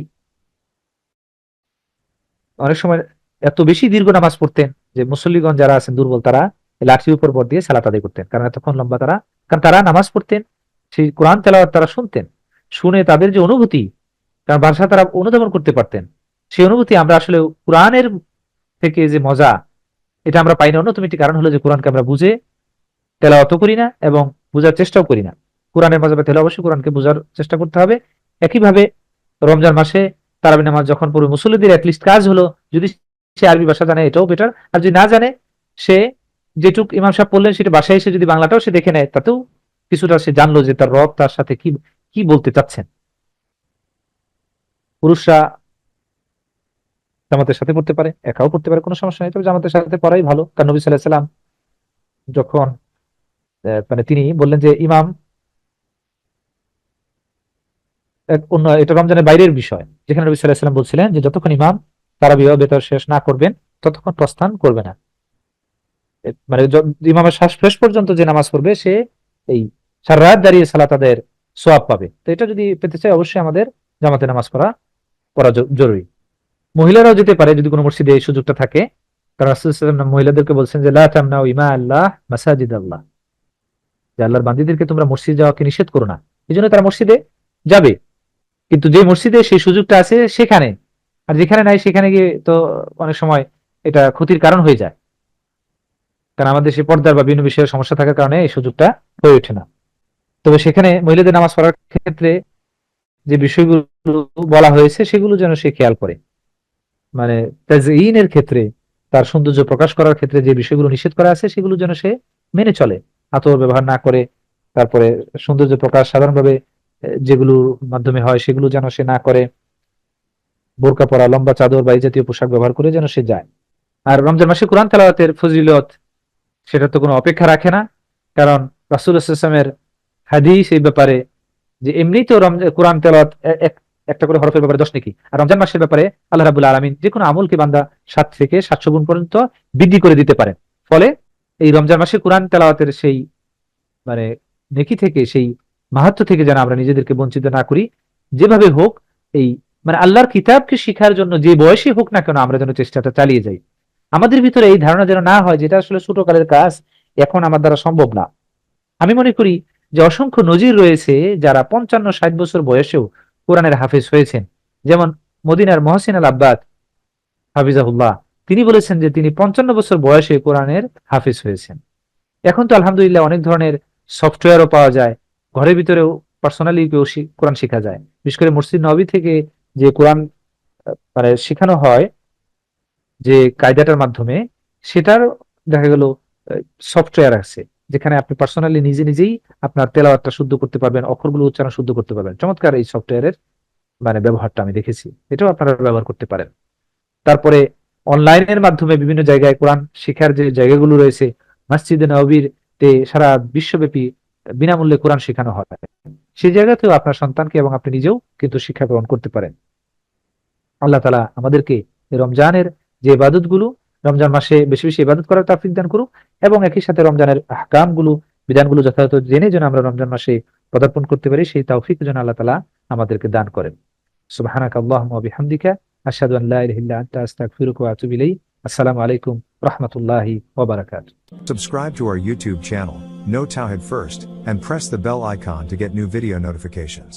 S1: অনেক সময় এত বেশি দীর্ঘ নামাজ পড়তেন যে মুসল্লিগণ যারা আছেন দুর্বল তারা লাঠির উপর ভর দিয়ে সালাত আদায় করতেন, কারণ এতক্ষণ লম্বা তারা, কারণ তারা নামাজ পড়তেন, সেই কোরআন তেলাওয়াত তারা শুনতেন, শুনে তাদের যে অনুভূতি, কারণ ভাষা তারা অনুধাবন করতে পারতেন, সেই অনুভূতি আমরা আসলে কোরআনের থেকে যে মজা, এটা আমরা পাই না। অন্যতম একটি কারণ হলো যে কোরআনকে আমরা বুঝে তেলাওয়াতও করি না এবং বোঝার চেষ্টাও করি না। কোরআনের মজা পেতে হলে অবশ্যই কোরআনকে বোঝার চেষ্টা করতে হবে। একইভাবে রমজান মাসে তারাবি নামাজ যখন পড়বে, মুসল্লিদের অ্যাটলিস্ট কাজ হলো, যদি সে আরবি ভাষা জানে এটাও বেটার, আর যদি না জানে সে যেটুক ইমাম সাহেব পড়লেন সেটা বাসায় এসে যদি বাংলাটাও সে দেখে নেয়, তাতেও কিছুটা সে জানলো যে তার রব তার সাথে কি কি বলতে চাচ্ছেন। পুরুষরা জামাতের সাথে পড়তে পারে, একাও পড়তে পারে, কোনো সমস্যা নেই, তবে জামাতের সাথে পড়াই ভালো। কারণ নবী সাল্লাল্লাহু আলাইহি সাল্লাম যখন মানে তিনি বললেন যে ইমাম অন্য, এটা রমজানের বাইরের বিষয়, যেখানে নবী সাল্লাল্লাহু আলাইহি সাল্লাম বলছিলেন যে যতক্ষণ ইমাম তারাবি বা বেতর শেষ না করবেন ততক্ষণ প্রস্থান করবে না। মানে ইমামের শ্বাস শেষ পর্যন্ত যে নামাজ পড়বে সে এই সারা রাত দাঁড়িয়ে সালাত আদায়ের সওয়াব পাবে। তো এটা যদি পেতে চাই অবশ্যই আমাদের জামাতে নামাজ পড়া জরুরি। মহিলারাও যেতে পারে যদি কোনো মসজিদে এই সুযোগটা থাকে, কারণ রাসূল সাল্লাল্লাহু আলাইহি ওয়াসাল্লাম মহিলাদেরকে বলছেন যে লা তামনাউ ইমা আল্লাহ মাসাজিদ আল্লাহ, যে আল্লাহর বান্দীদেরকে তোমরা মসজিদে যাওয়াকে নিষেধ করো না। এই জন্য তারা মসজিদে যাবে, কিন্তু যে মসজিদে সেই সুযোগটা আছে সেখানে, আর যেখানে নাই সেখানে গিয়ে তো অনেক সময় এটা ক্ষতির কারণ হয়ে যায়, কারণ আমাদের সেই পর্দার বা বিভিন্ন বিষয়ের সমস্যা থাকার কারণে এই সুযোগটা হয়ে ওঠে না। তবে সেখানে মহিলাদের নামাজ পড়ার ক্ষেত্রে যে বিষয়গুলো বলা হয়েছে সেগুলো যেন সে খেয়াল করে, মানে তাজঈনের ক্ষেত্রে, তার সৌন্দর্য প্রকাশ করার ক্ষেত্রে যে বিষয়গুলো নিষেধ করা আছে সেগুলো যেন সে মেনে চলে, আতর ব্যবহার না করে, তারপরে সৌন্দর্য প্রকাশ সাধারণভাবে যেগুলোর মাধ্যমে হয় সেগুলো যেন সে না করে, বোরকা পরা, লম্বা চাদর বা এই জাতীয় পোশাক ব্যবহার করে যেন সে যায়। আর রমজান মাসে কোরআন তেলাওয়াতের ফজিলত, সেটা তো কোনো অপেক্ষা রাখে না, কারণ রাসূলুল্লাহ সাল্লাল্লাহু আলাইহি ওয়াসাল্লামের হাদিস এই ব্যাপারে যে এমনিতেও কোরআন তেলাওয়াত একটা করে হরফের ব্যাপারে 10 নেকি, আর রমজান মাসের ব্যাপারে আল্লাহ রাব্বুল আলামিন যে কোনো আমলকে বান্দা 7 থেকে 700 গুণ পর্যন্ত বৃদ্ধি করে দিতে পারেন। ফলে এই রমজান মাসে কোরআন তেলাওয়াতের সেই মানে নেকি থেকে, সেই মাহাত্ম্য থেকে যেন আমরা নিজেদেরকে বঞ্চিত না করি। যেভাবে হোক এই মানে আল্লাহর কিতাবকে শিখার জন্য যে বয়সে হোক না কেন আমরা যেন চেষ্টাটা চালিয়ে যাই। আমাদের ভিতরে এই ধারণা যেন না হয় যেটা আসলে ছোটকালের কাজ, এখন আমার দ্বারা সম্ভব না। আমি মনে করি যে অসংখ্য নজির রয়েছে যারা 55-60 বছর বয়সেও কোরআনের হাফেজ হয়েছেন। যেমন মদিনার মহসিন আল আব্বাদ হাফিজাহুল্লাহ, তিনি বলেছেন যে তিনি 55 বছর বয়সে কোরআনের হাফেজ হয়েছেন। এখন তো আলহামদুলিল্লাহ অনেক ধরনের সফটওয়্যারও পাওয়া যায়, ঘরের ভিতরেও পার্সোনালি কোরআন শেখা যায়। বিশেষ করে মসজিদ নবী থেকে যে কোরআন মানে শেখানো হয় যে কায়দাটার মাধ্যমে, সেটার দেখা গেল সফটওয়্যার আছে যেখানে আপনি পার্সোনালি নিজে নিজেই আপনার তেলাওয়াতটা শুদ্ধ করতে পারবেন, অক্ষরগুলো উচ্চারণ শুদ্ধ করতে পারবেন। চমৎকার এই সফটওয়্যারের মানে ব্যবহারটা আমি দেখেছি, এটাও আপনারা ব্যবহার করতে পারেন। তারপরে অনলাইনের মাধ্যমে বিভিন্ন জায়গায় কোরআন শিক্ষার যে জায়গাগুলো রয়েছে, মসজিদে নববীর তে সারা বিশ্বব্যাপী বিনামূল্যে কোরআন শেখানো হয়, সেই জায়গাতেও আপনার সন্তানকে এবং আপনি নিজেও কিন্তু শিক্ষা গ্রহণ করতে পারেন। আল্লাহ তাআলা আমাদেরকে রমজানের যে ইবাদত গুলো, রমজান মাসে বেশি বেশি ইবাদত করার তৌফিক দান করুন, এবং একই সাথে রমজানের আহকাম গুলো, বিধানগুলো যথাযথ জেনে যেন আমরা রমজান মাসে পদার্পণ করতে পারি, সেই তৌফিক যেন আল্লাহ তাআলা আমাদেরকে দান করেন। সুবহানাকা আল্লাহুম্মা ওয়া বিহামদিকা আশহাদু আন লা ইলাহা ইল্লা আনতা আস্তাগফিরুকা ওয়া আতুবু ইলাইক। আসসালামু আলাইকুম ওয়া রাহমাতুল্লাহি ওয়া বারাকাতুহু।
S2: Subscribe to our YouTube channel, Know Tawhid First, and press the bell icon to get new video notifications.